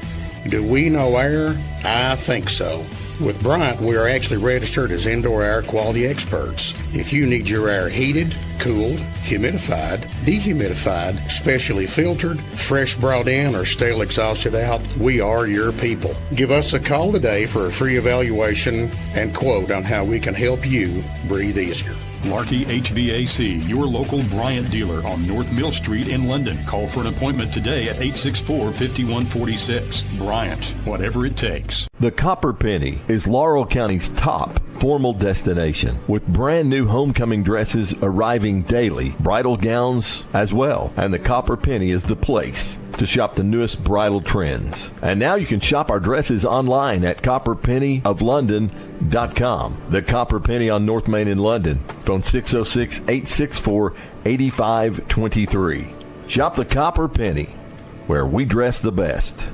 Speaker 5: Do we know air? I think so. With Bryant, we are actually registered as indoor air quality experts. If you need your air heated, cooled, humidified, dehumidified, specially filtered, fresh brought in, or stale exhausted out, we are your people. Give us a call today for a free evaluation and quote on how we can help you breathe easier.
Speaker 6: Larkey HVAC, your local Bryant dealer on North Mill Street in London. Call for an appointment today at 864-5146. Bryant, whatever it takes.
Speaker 1: The Copper Penny is Laurel County's top formal destination, with brand new homecoming dresses arriving daily, bridal gowns as well. And the Copper Penny is the place to shop the newest bridal trends. And now you can shop our dresses online at copperpennyoflondon.com. The Copper Penny on North Main in London. Phone 606-864-8523. Shop the Copper Penny, where we dress the best.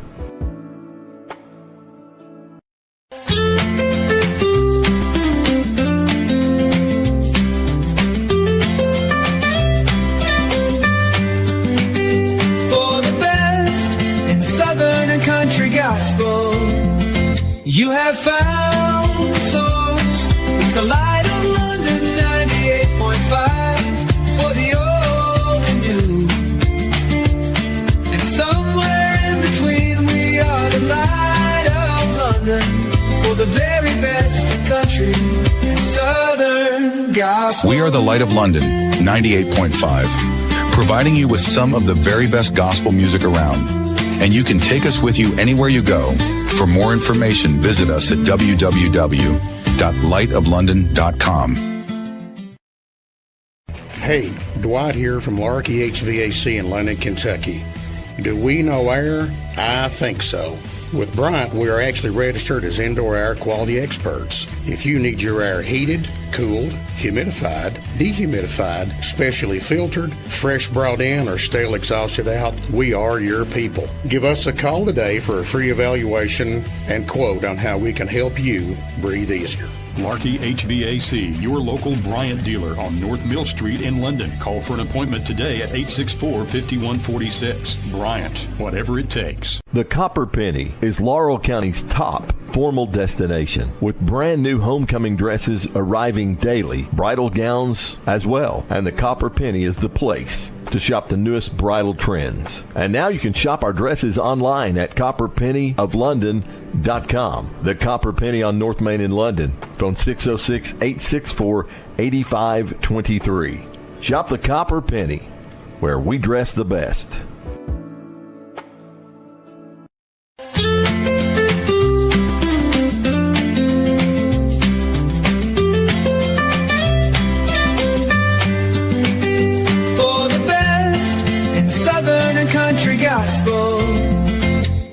Speaker 7: You have found the source. It's the light of London 98.5 for the old and new. And somewhere in between, we are the light of London for the very best of country and southern gospel.
Speaker 8: We are the light of London 98.5, providing you with some of the very best gospel music around. And you can take us with you anywhere you go. For more information, visit us at www.lightoflondon.com.
Speaker 5: Hey, Dwight here from Larkey HVAC in London, Kentucky. Do we know air? I think so. With Bryant, we are actually registered as indoor air quality experts. If you need your air heated, cooled, humidified, dehumidified, specially filtered, fresh brought in, or stale exhausted out, we are your people. Give us a call today for a free evaluation and quote on how we can help you breathe easier.
Speaker 6: Larkey HVAC, your local Bryant dealer on North Mill Street in London. Call for an appointment today at 864-5146. Bryant, whatever it takes.
Speaker 1: The Copper Penny is Laurel County's top formal destination, with brand new homecoming dresses arriving daily, bridal gowns as well. And the Copper Penny is the place to shop the newest bridal trends. And now you can shop our dresses online at copperpennyoflondon.com. The Copper Penny on North Main in London. Phone 606-864-8523. Shop the Copper Penny, where we dress the best.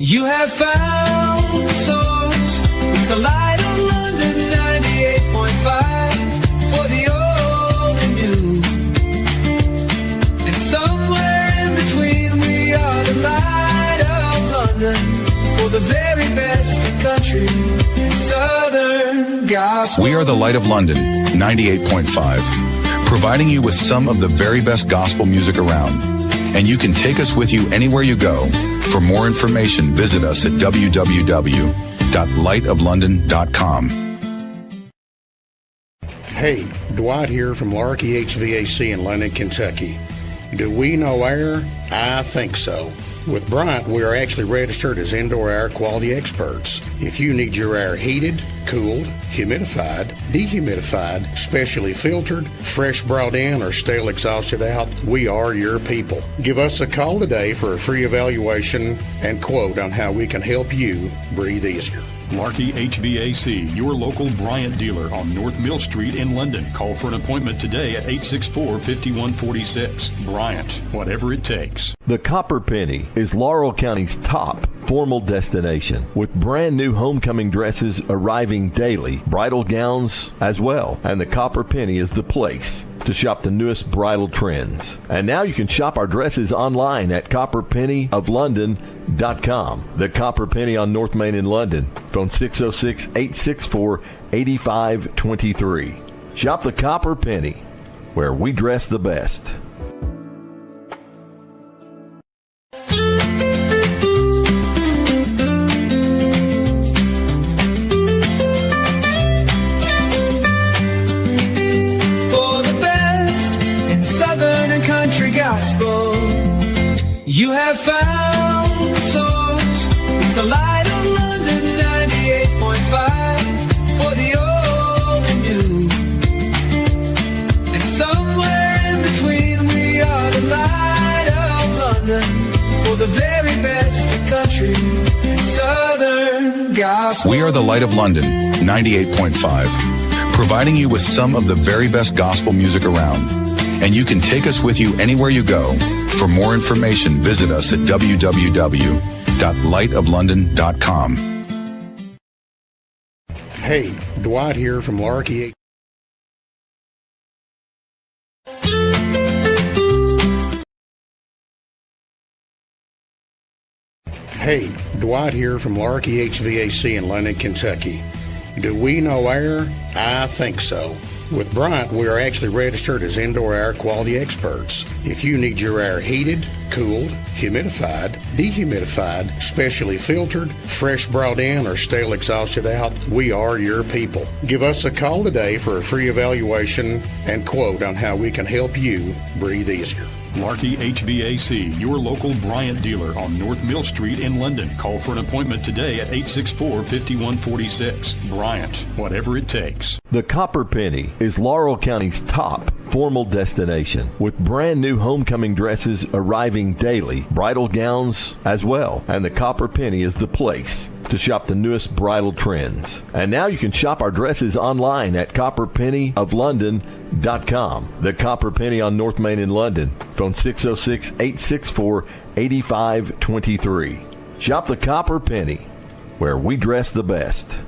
Speaker 7: You have found the source. It's the light of London 98.5 for the old and new. And somewhere in between, we are the light of London for the very best of country and southern gospel.
Speaker 8: We are the light of London 98.5, providing you with some of the very best gospel music around. And you can take us with you anywhere you go. For more information, visit us at www.lightoflondon.com.
Speaker 5: Hey, Dwight here from Larkey HVAC in London, Kentucky. Do we know air? I think so. With Bryant, we are actually registered as indoor air quality experts. If you need your air heated, cooled, humidified, dehumidified, specially filtered, fresh brought in, or stale exhausted out, we are your people. Give us a call today for a free evaluation and quote on how we can help you breathe easier.
Speaker 6: Larkey HVAC, your local Bryant dealer on North Mill Street in London. Call for an appointment today at 864-5146. Bryant, whatever it takes.
Speaker 1: The Copper Penny is Laurel County's top formal destination, with brand new homecoming dresses arriving daily, bridal gowns as well. And the Copper Penny is the place to shop the newest bridal trends. And now you can shop our dresses online at copperpennyoflondon.com. The Copper Penny on North Main in London. Phone 606-864-8523. Shop the Copper Penny, where we dress the best.
Speaker 7: You have found the source. It's the light of London 98.5 for the old and new. the very best country and Southern gospel.
Speaker 8: We are the Light of London, 98.5, providing you with some of the very best gospel music around. And you can take us with you anywhere you go. For more information, visit us at www.lightoflondon.com.
Speaker 5: Hey, Dwight here from Larky. Hey, Dwight here from Larky HVAC in London, Kentucky. Do we know air? I think so. With Bryant, we are actually registered as indoor air quality experts. If you need your air heated, cooled, humidified, dehumidified, specially filtered, fresh brought in, or stale exhausted out, we are your people. Give us a call today for a free evaluation and quote on how we can help you breathe easier.
Speaker 6: Larky HVAC, your local Bryant dealer on North Mill Street in London. Call for an appointment today at 864-5146. Bryant, whatever it takes.
Speaker 1: The Copper Penny is Laurel County's top formal destination, with brand new homecoming dresses arriving daily, bridal gowns as well. And the Copper Penny is the place to shop the newest bridal trends. And now you can shop our dresses online at copperpennyoflondon.com. The Copper Penny on North Main in London, phone 606-864-8523. Shop the Copper Penny, where we dress the best.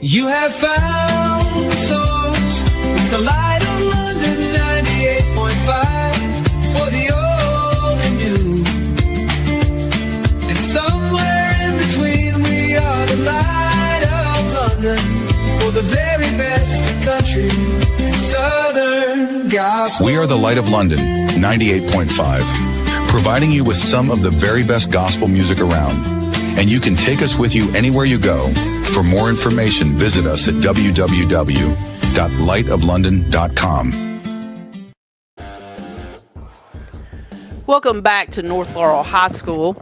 Speaker 7: You have found the source. It's the Light of London 98.5 for the old and new. And somewhere in between, we are the Light of London for the very best country and Southern gospel.
Speaker 8: We are the Light of London, 98.5, providing you with some of the very best gospel music around. And you can take us with you anywhere you go. For more information, visit us at www.lightoflondon.com.
Speaker 2: Welcome back to North Laurel High School,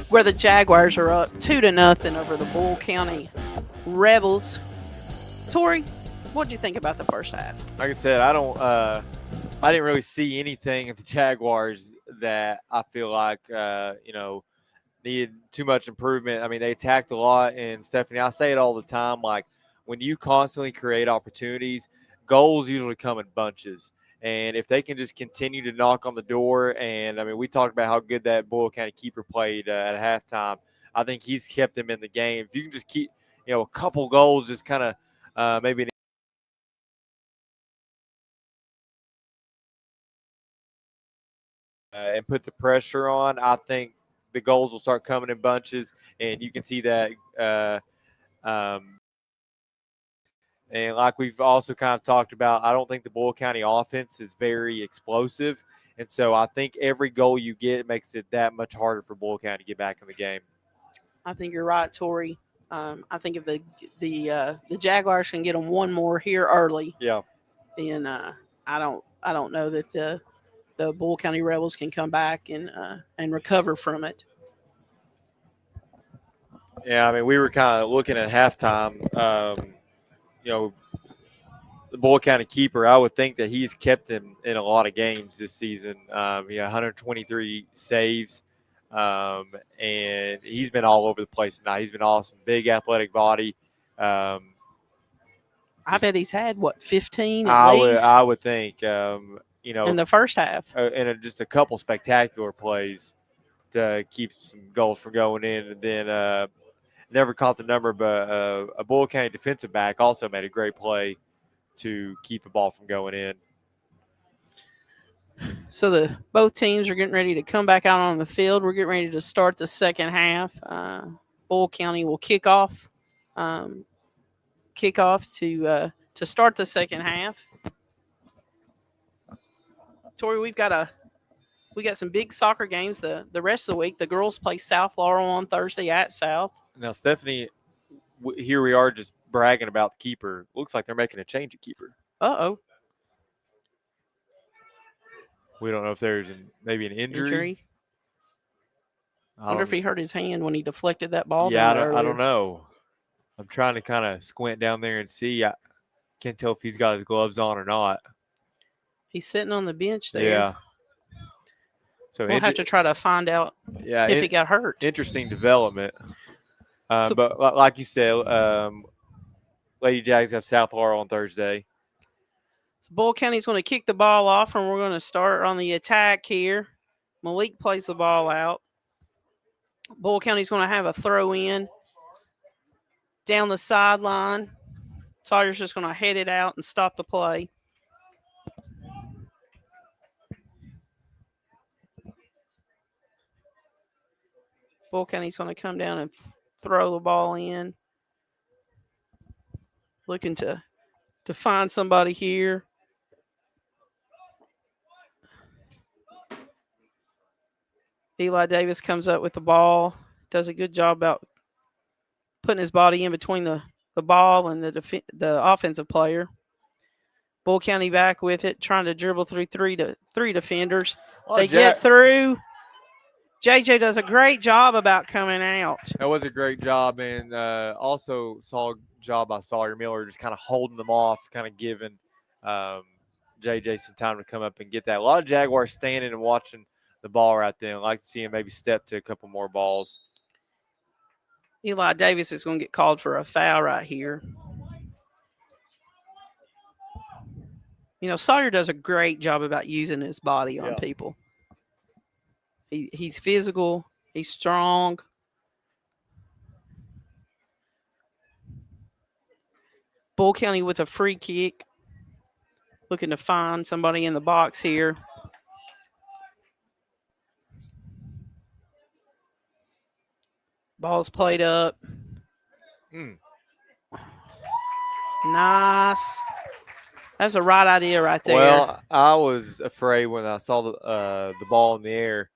Speaker 2: where the Jaguars are up 2-0 over the Boyle County Rebels. Tory, what did you think about the first half?
Speaker 3: Like I said, I didn't really see anything of the Jaguars that I feel like needed too much improvement. I mean, they attacked a lot, and Stephanie, I say it all the time, like when you constantly create opportunities, goals usually come in bunches. And if they can just continue to knock on the door, and I mean, we talked about how good that Boyle County keeper played at halftime. I think he's kept them in the game. If you can just keep, a couple goals, just kind of maybe and put the pressure on, I think the goals will start coming in bunches, and you can see that. And like we've also kind of talked about, I don't think the Boyle County offense is very explosive. And so I think every goal you get makes it that much harder for Boyle County to get back in the game.
Speaker 2: I think you're right, Tory. I think if the Jaguars can get them one more here early, then I don't know that the Boyle County Rebels can come back and recover from it.
Speaker 3: Yeah, I mean, we were kind of looking at halftime. The Boyle County keeper, I would think that he's kept him in a lot of games this season. 123 saves, and he's been all over the place tonight. He's been awesome. Big athletic body.
Speaker 2: I bet he's had, 15 at least?
Speaker 3: I would think, in
Speaker 2: the first half.
Speaker 3: And just a couple spectacular plays to keep some goals from going in. And then never caught the number, but a Boyle County defensive back also made a great play to keep the ball from going in.
Speaker 2: So both teams are getting ready to come back out on the field. We're getting ready to start the second half. Boyle County will kick off to start the second half. Tory, we got some big soccer games the rest of the week. The girls play South Laurel on Thursday at South.
Speaker 3: Now, Stephanie, here we are just bragging about the keeper. Looks like they're making a change at keeper.
Speaker 2: Uh-oh.
Speaker 3: We don't know if there's maybe an injury.
Speaker 2: I wonder if he hurt his hand when he deflected that ball
Speaker 3: Yeah,
Speaker 2: down
Speaker 3: I don't know. I'm trying to kind of squint down there and see. I can't tell if he's got his gloves on or not.
Speaker 2: He's sitting on the bench there.
Speaker 3: Yeah. So
Speaker 2: we'll have to try to find out if he got hurt.
Speaker 3: Interesting development. But like you said, Lady Jags have South Laurel on Thursday.
Speaker 2: So Boyle County's going to kick the ball off, and we're going to start on the attack here. Malik plays the ball out. Boyle County's going to have a throw in down the sideline. Sawyer's just going to head it out and stop the play. Boyle County's going to come down and throw the ball in. Looking to find somebody here. Eli Davis comes up with the ball. Does a good job about putting his body in between the ball and the offensive player. Boyle County back with it, trying to dribble through three defenders. They get through. JJ does a great job about coming out.
Speaker 3: That was a great job, and also saw a job by Sawyer Miller just kind of holding them off, kind of giving JJ some time to come up and get that. A lot of Jaguars standing and watching the ball right there. I'd like to see him maybe step to a couple more balls.
Speaker 2: Eli Davis is going to get called for a foul right here. You know, Sawyer does a great job about using his body on people. He's physical. He's strong. Boyle County with a free kick. Looking to find somebody in the box here. Ball's played up. Nice. That's a right idea right there.
Speaker 3: Well, I was afraid when I saw the ball in the air.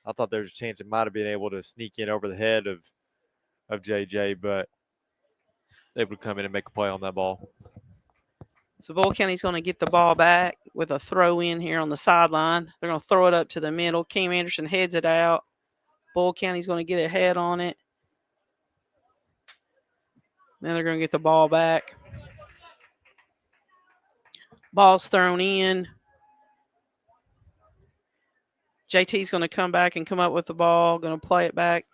Speaker 3: I thought there was a chance it might have been able to sneak in over the head of JJ, but able to come in and make a play on that ball.
Speaker 2: So Boyle County's going to get the ball back with a throw in here on the sideline. They're going to throw it up to the middle. Cam Anderson heads it out. Boyle County's going to get a head on it. Then they're going to get the ball back. Ball's thrown in. JT's going to come back and come up with the ball, going to play it back.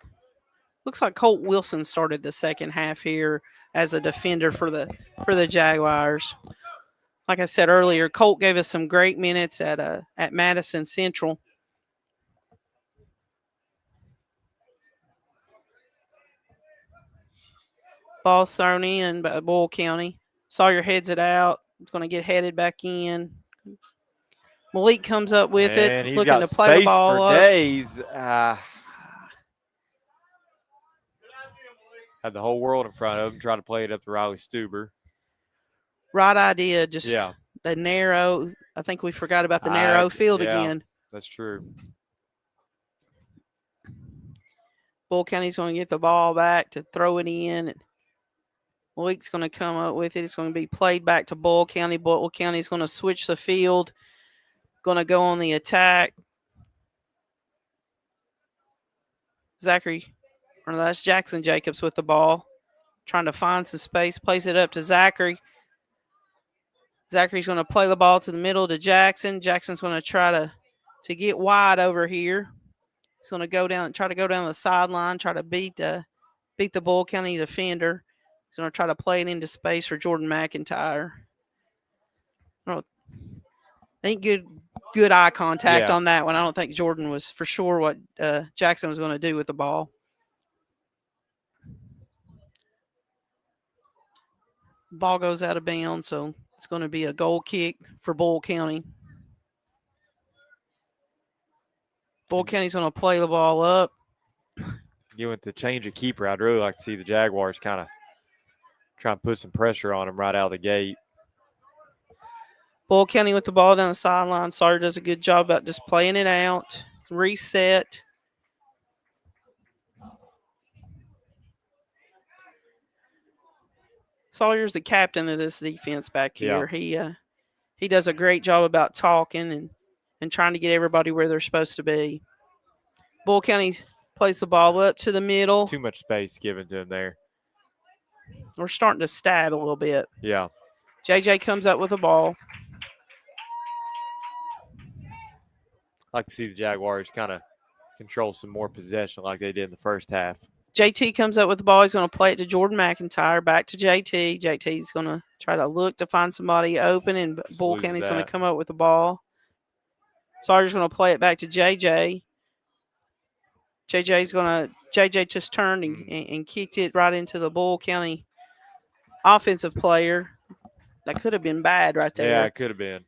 Speaker 2: Looks like Colt Wilson started the second half here as a defender for the Jaguars. Like I said earlier, Colt gave us some great minutes at Madison Central. Ball's thrown in by Boyle County. Sawyer heads it out. It's going to get headed back in. Malik comes up with it, looking to play the ball
Speaker 3: for
Speaker 2: up.
Speaker 3: Days. Had the whole world in front of him, trying to play it up to Riley Stuber.
Speaker 2: Right idea, just the narrow. I think we forgot about the narrow field again.
Speaker 3: That's true.
Speaker 2: Boyle County's going to get the ball back to throw it in. Malik's going to come up with it. It's going to be played back to Boyle County. Boyle County's going to switch the field. Going to go on the attack. That's Jackson Jacobs with the ball. Trying to find some space. Plays it up to Zachary. Zachary's going to play the ball to the middle to Jackson. Jackson's going to try to get wide over here. He's going to try to go down the sideline, try to beat the Boyle County defender. He's going to try to play it into space for Jordan McIntyre. I think good eye contact on that one. I don't think Jordan was for sure what Jackson was going to do with the ball. Ball goes out of bounds, so it's going to be a goal kick for Boyle County. Boyle County's going to play the ball up.
Speaker 3: With the change of keeper, I'd really like to see the Jaguars kind of try and put some pressure on him right out of the gate.
Speaker 2: Boyle County with the ball down the sideline. Sawyer does a good job about just playing it out. Reset. Sawyer's the captain of this defense back here. He does a great job about talking and trying to get everybody where they're supposed to be. Boyle County plays the ball up to the middle.
Speaker 3: Too much space given to him there.
Speaker 2: We're starting to stab a little bit.
Speaker 3: Yeah.
Speaker 2: JJ comes up with the ball.
Speaker 3: I like to see the Jaguars kind of control some more possession like they did in the first half.
Speaker 2: JT comes up with the ball. He's going to play it to Jordan McIntyre. Back to JT. JT's going to try to look to find somebody open, and Boyle County's going to come up with the ball. Sawyer's going to play it back to JJ. JJ just turned and kicked it right into the Boyle County offensive player. That could have been bad right there.
Speaker 3: Yeah, it could have been.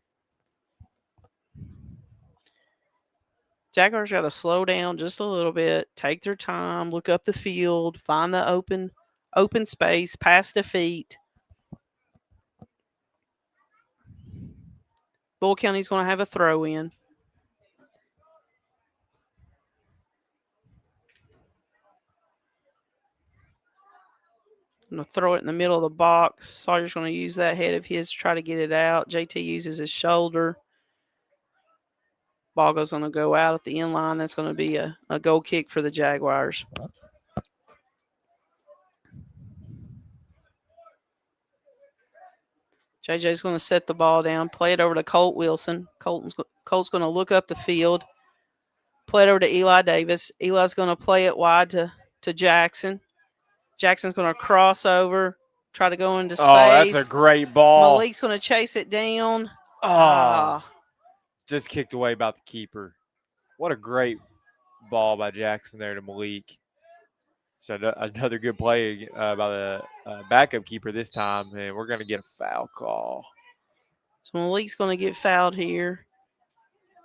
Speaker 2: Jaguars got to slow down just a little bit, take their time, look up the field, find the open space, pass the feet. Boyle County's going to have a throw in. I'm going to throw it in the middle of the box. Sawyer's going to use that head of his to try to get it out. JT uses his shoulder. Ball goes going to go out at the end line. That's going to be a goal kick for the Jaguars. JJ's going to set the ball down, play it over to Colt Wilson. Colt's going to look up the field, play it over to Eli Davis. Eli's going to play it wide to Jackson. Jackson's going to cross over, try to go into space.
Speaker 3: Oh, that's a great ball.
Speaker 2: Malik's going to chase it down.
Speaker 3: Just kicked away by the keeper. What a great ball by Jackson there to Malik. So another good play by the backup keeper this time, and we're going to get a foul call.
Speaker 2: So Malik's going to get fouled here.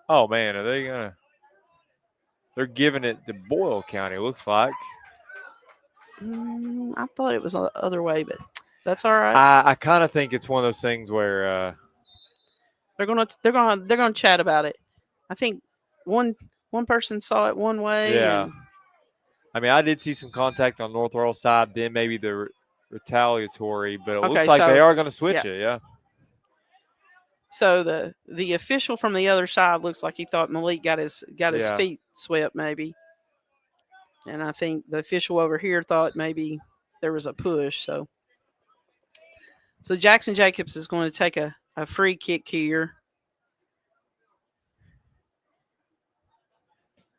Speaker 3: Oh, man, are they going to – they're giving it to Boyle County, it looks like.
Speaker 2: I thought it was the other way, but that's all right.
Speaker 3: I kind of think it's one of those things where
Speaker 2: they're gonna chat about it. I think one person saw it one way.
Speaker 3: Yeah.
Speaker 2: And
Speaker 3: I mean, I did see some contact on North Laurel side, then maybe the retaliatory, but it looks like they are going to switch it. Yeah.
Speaker 2: So the official from the other side looks like he thought Malik got his feet swept maybe. And I think the official over here thought maybe there was a push. So Jackson Jacobs is going to take a free kick here.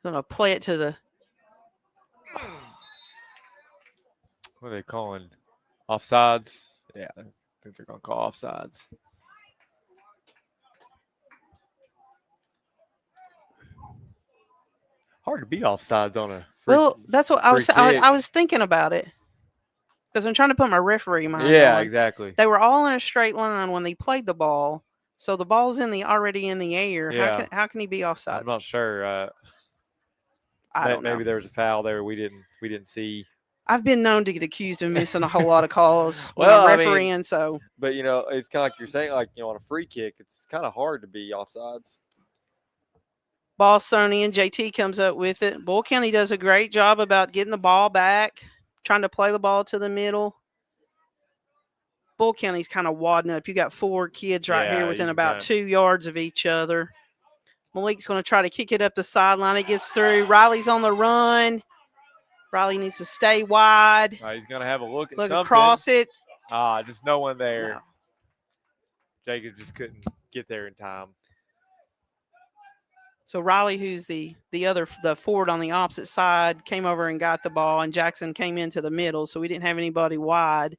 Speaker 2: Going to play it to the.
Speaker 3: What are they calling? Offsides? Yeah, I think they're going to call offsides. Hard to be offsides on a free
Speaker 2: that's what I was thinking about it. Because I'm trying to put my referee mind on.
Speaker 3: Yeah, exactly.
Speaker 2: They were all in a straight line when they played the ball. So the ball's already in the air.
Speaker 3: Yeah.
Speaker 2: How can he be offsides?
Speaker 3: I'm not sure.
Speaker 2: I don't know.
Speaker 3: Maybe there was a foul there we didn't see.
Speaker 2: I've been known to get accused of missing a whole lot of calls when
Speaker 3: Well,
Speaker 2: I'm refereeing.
Speaker 3: But it's kind of like you're saying, on a free kick, it's kind of hard to be offsides.
Speaker 2: Ball's thrown in. JT comes up with it. Boyle County does a great job about getting the ball back, trying to play the ball to the middle. Boyle County's kind of wadding up. You got four kids right here within about 2 yards of each other. Malik's going to try to kick it up the sideline. It gets through. Riley's on the run. Riley needs to stay wide.
Speaker 3: He's going to have a look at something.
Speaker 2: Across it.
Speaker 3: Just no one there.
Speaker 2: No.
Speaker 3: Jacob just couldn't get there in time.
Speaker 2: So Riley, who's the forward on the opposite side, came over and got the ball, and Jackson came into the middle, so we didn't have anybody wide.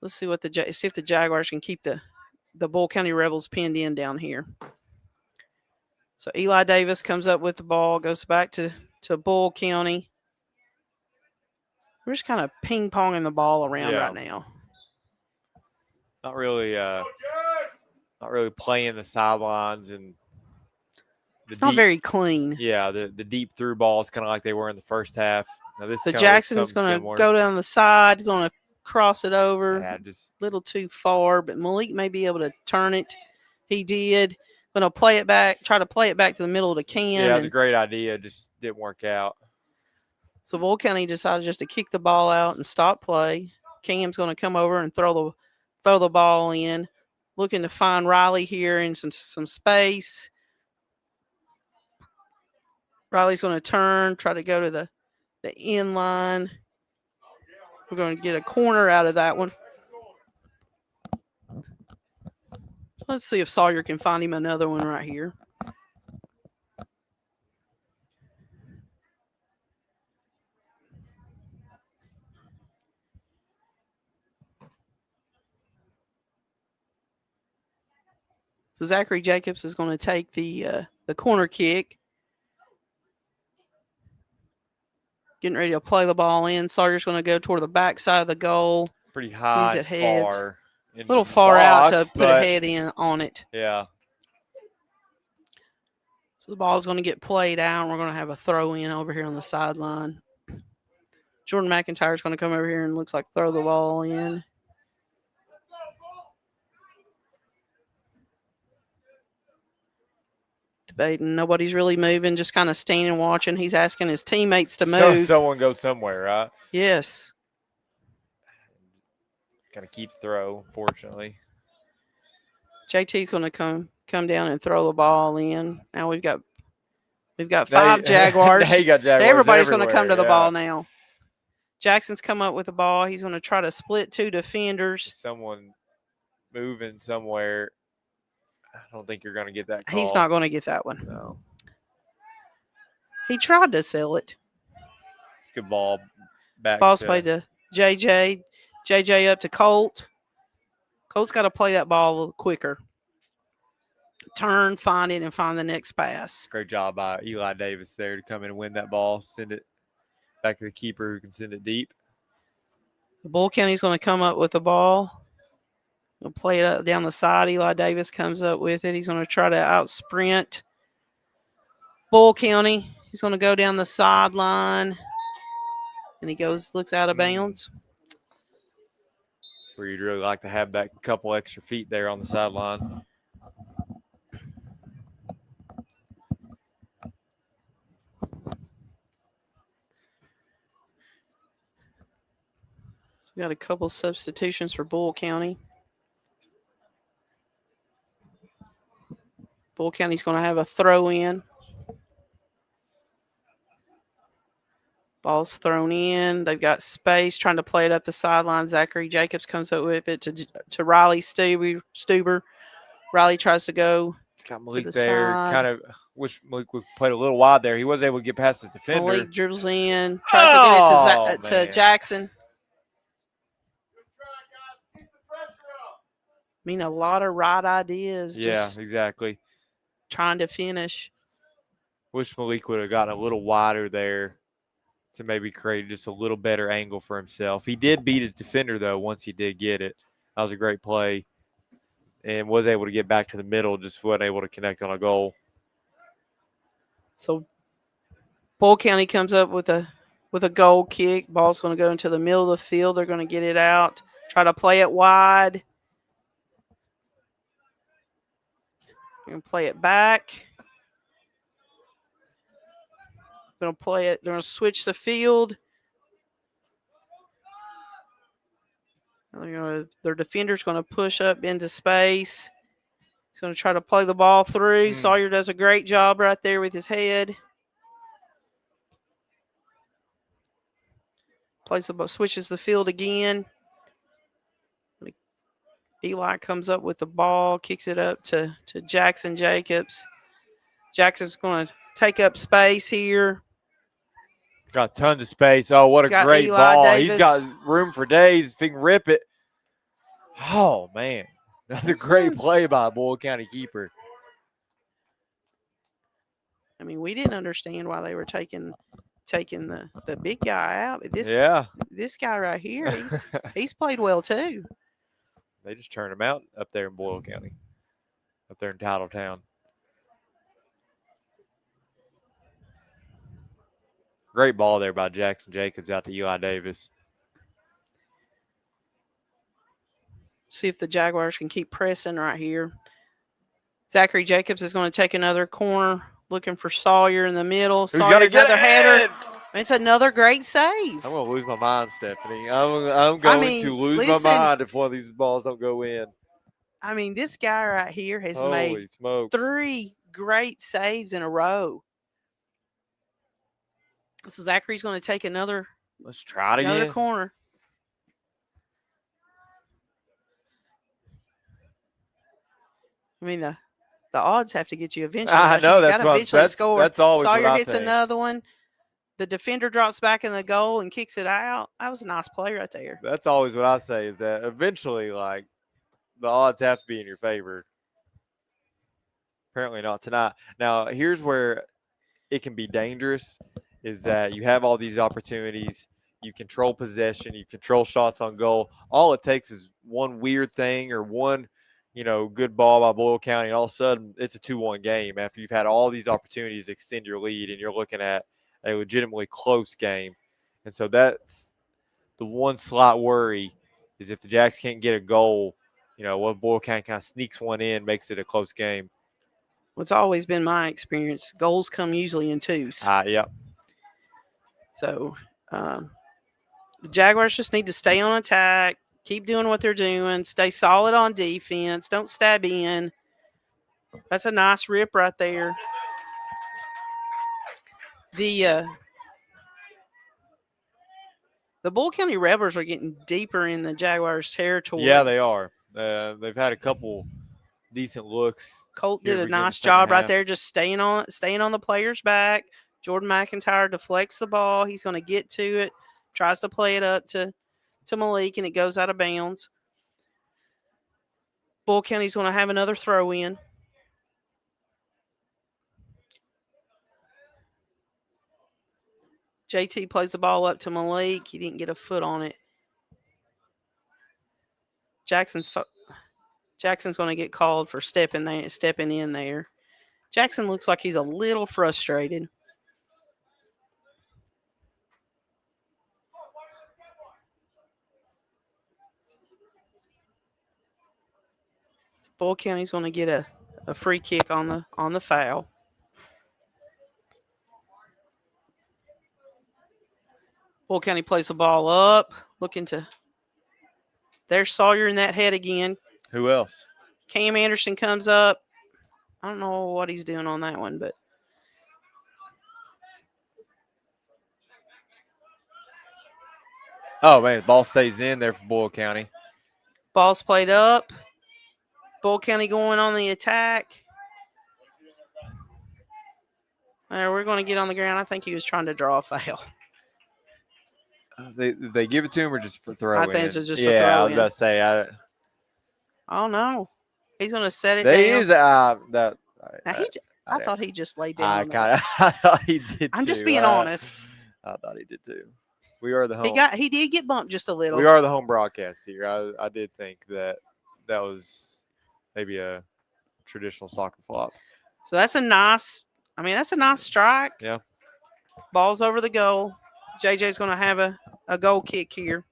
Speaker 2: Let's see if the Jaguars can keep the Boyle County Rebels pinned in down here. So Eli Davis comes up with the ball, goes back to Boyle County. We're just kind of ping-ponging the ball around right now.
Speaker 3: Not really playing the sidelines, and
Speaker 2: it's not very clean.
Speaker 3: Yeah, the deep through balls, kind of like they were in the first half. Now
Speaker 2: so Jackson's going to go down the side, going to cross it over.
Speaker 3: Yeah, just
Speaker 2: a little too far, but Malik may be able to turn it. He did. Going to play it back, try to play it back to the middle of the Cam.
Speaker 3: Yeah, it was a great idea. Just didn't work out.
Speaker 2: So Boyle County decided just to kick the ball out and stop play. Cam's going to come over and throw the ball in, looking to find Riley here in some space. Riley's going to turn, try to go to the end line. We're going to get a corner out of that one. Let's see if Sawyer can find him another one right here. So Zachary Jacobs is going to take the corner kick. Getting ready to play the ball in. Sawyer's going to go toward the back side of the goal.
Speaker 3: Pretty high,
Speaker 2: at heads.
Speaker 3: far.
Speaker 2: A little far out to put a head in on it.
Speaker 3: Yeah.
Speaker 2: So the ball's going to get played out, and we're going to have a throw in over here on the sideline. Jordan McIntyre's going to come over here and looks like throw the ball in. Debating. Nobody's really moving, just kind of standing watching. He's asking his teammates to move.
Speaker 3: So someone go somewhere, right?
Speaker 2: Yes.
Speaker 3: Kind of keep throw, fortunately.
Speaker 2: JT's going to come down and throw the ball in. Now we've got 5 Jaguars.
Speaker 3: Now you got Jaguars.
Speaker 2: Everybody's going to come to the
Speaker 3: yeah.
Speaker 2: ball now. Jackson's come up with the ball. He's going to try to split 2 defenders.
Speaker 3: Someone moving somewhere. I don't think you're going to get that call.
Speaker 2: He's not going to get that one.
Speaker 3: No.
Speaker 2: He tried to sell it.
Speaker 3: It's a good ball.
Speaker 2: Ball's played to JJ. JJ up to Colt. Colt's got to play that ball a little quicker. Turn, find it, and find the next pass.
Speaker 3: Great job by Eli Davis there to come in and win that ball. Send it back to the keeper who can send it deep.
Speaker 2: The Bull County's going to come up with the ball. He'll play it up down the side. Eli Davis comes up with it. He's going to try to out-sprint Bull County. He's going to go down the sideline. And he looks out of bounds.
Speaker 3: Where you'd really like to have that couple extra feet there on the sideline.
Speaker 2: So we got a couple substitutions for Bull County. Bull County's going to have a throw in. Ball's thrown in. They've got space trying to play it up the sideline. Zachary Jacobs comes up with it to Riley Stuber. Riley tries to go.
Speaker 3: It's got Malik there. Kind of wish Malik would play a little wide there. He was able to get past his defender.
Speaker 2: Malik dribbles in. Tries to get it to Jackson. I mean, a lot of right ideas.
Speaker 3: Yeah, exactly.
Speaker 2: Trying to finish.
Speaker 3: Wish Malik would have gotten a little wider there to maybe create just a little better angle for himself. He did beat his defender, though, once he did get it. That was a great play and was able to get back to the middle, just wasn't able to connect on a goal.
Speaker 2: So Bull County comes up with a goal kick. Ball's going to go into the middle of the field. They're going to get it out, try to play it wide. Going to play it back. Going to play it. They're going to switch the field. Their defender's going to push up into space. He's going to try to play the ball through. Sawyer does a great job right there with his head. Plays the ball, switches the field again. Eli comes up with the ball, kicks it up to Jackson Jacobs. Jackson's going to take up space here.
Speaker 3: Got tons of space. Oh, what a great
Speaker 2: Eli
Speaker 3: ball.
Speaker 2: Davis.
Speaker 3: He's got room for days if he can rip it. Oh, man. Another great play by a Boyle County keeper.
Speaker 2: I mean, we didn't understand why they were taking the big guy out. This guy right here, he's played well too.
Speaker 3: They just turned him out up there in Boyle County, up there in Titletown. Great ball there by Jackson Jacobs out to Eli Davis.
Speaker 2: See if the Jaguars can keep pressing right here. Zachary Jacobs is going to take another corner, looking for Sawyer in the middle.
Speaker 3: Who's
Speaker 2: Sawyer,
Speaker 3: get
Speaker 2: another header. It's another great save.
Speaker 3: I'm going to lose my mind, Stephanie. I'm going to lose my mind if one of these balls don't go in.
Speaker 2: I mean, this guy right here has
Speaker 3: Holy
Speaker 2: made
Speaker 3: smokes.
Speaker 2: 3 great saves in a row. So Zachary's going to take another
Speaker 3: Let's try it again.
Speaker 2: corner. I mean, the odds have to get you eventually.
Speaker 3: I
Speaker 2: but
Speaker 3: know,
Speaker 2: you
Speaker 3: that's
Speaker 2: got to
Speaker 3: what-
Speaker 2: eventually
Speaker 3: that's-
Speaker 2: score.
Speaker 3: that's always what
Speaker 2: Sawyer
Speaker 3: I
Speaker 2: hits
Speaker 3: think.
Speaker 2: another one. The defender drops back in the goal and kicks it out. That was a nice play right there.
Speaker 3: That's always what I say is that eventually, like, the odds have to be in your favor. Apparently not tonight. Now, here's where it can be dangerous is that you have all these opportunities. You control possession. You control shots on goal. All it takes is one weird thing or one, good ball by Boyle County. And all of a sudden, it's a 2-1 game after you've had all these opportunities to extend your lead and you're looking at a legitimately close game. And so that's the one slight worry is if the Jacks can't get a goal, Boyle County kind of sneaks one in, makes it a close game.
Speaker 2: What's always been my experience, goals come usually in twos.
Speaker 3: Yep.
Speaker 2: So the Jaguars just need to stay on attack, keep doing what they're doing, stay solid on defense, don't stab in. That's a nice rip right there. The Boyle County Rebels are getting deeper in the Jaguars' territory.
Speaker 3: Yeah, they are. They've had a couple decent looks.
Speaker 2: Colt
Speaker 3: here
Speaker 2: did a
Speaker 3: beginning
Speaker 2: nice
Speaker 3: second
Speaker 2: job right
Speaker 3: half.
Speaker 2: there, just staying on the player's back. Jordan McIntyre deflects the ball. He's going to get to it, tries to play it up to Malik, and it goes out of bounds. Boyle County's going to have another throw in. JT plays the ball up to Malik. He didn't get a foot on it. Jackson's going to get called for stepping in there. Jackson looks like he's a little frustrated. Boyle County's going to get a free kick on the foul. Boyle County plays the ball up, looking to. There's Sawyer in that head again.
Speaker 3: Who else?
Speaker 2: Cam Anderson comes up. I don't know what he's doing on that one, but.
Speaker 3: Oh, man, the ball stays in there for Boyle County.
Speaker 2: Ball's played up. Boyle County going on the attack. We're going to get on the ground. I think he was trying to draw a foul.
Speaker 3: They give it to him or just for throw
Speaker 2: I
Speaker 3: in?
Speaker 2: think it's just a
Speaker 3: yeah,
Speaker 2: throw
Speaker 3: I was
Speaker 2: in.
Speaker 3: about to say.
Speaker 2: I don't know. He's going to set it
Speaker 3: They
Speaker 2: down.
Speaker 3: is that.
Speaker 2: Now, I thought he just laid down.
Speaker 3: I
Speaker 2: on the-
Speaker 3: kind of I thought he did.
Speaker 2: I'm just
Speaker 3: too.
Speaker 2: being honest.
Speaker 3: I thought he did too. We are the home.
Speaker 2: He did get bumped just a little.
Speaker 3: We are the home broadcast here. I did think that was maybe a traditional soccer flop.
Speaker 2: So that's a nice strike.
Speaker 3: Yeah.
Speaker 2: Ball's over the goal. JJ's going to have a goal kick here.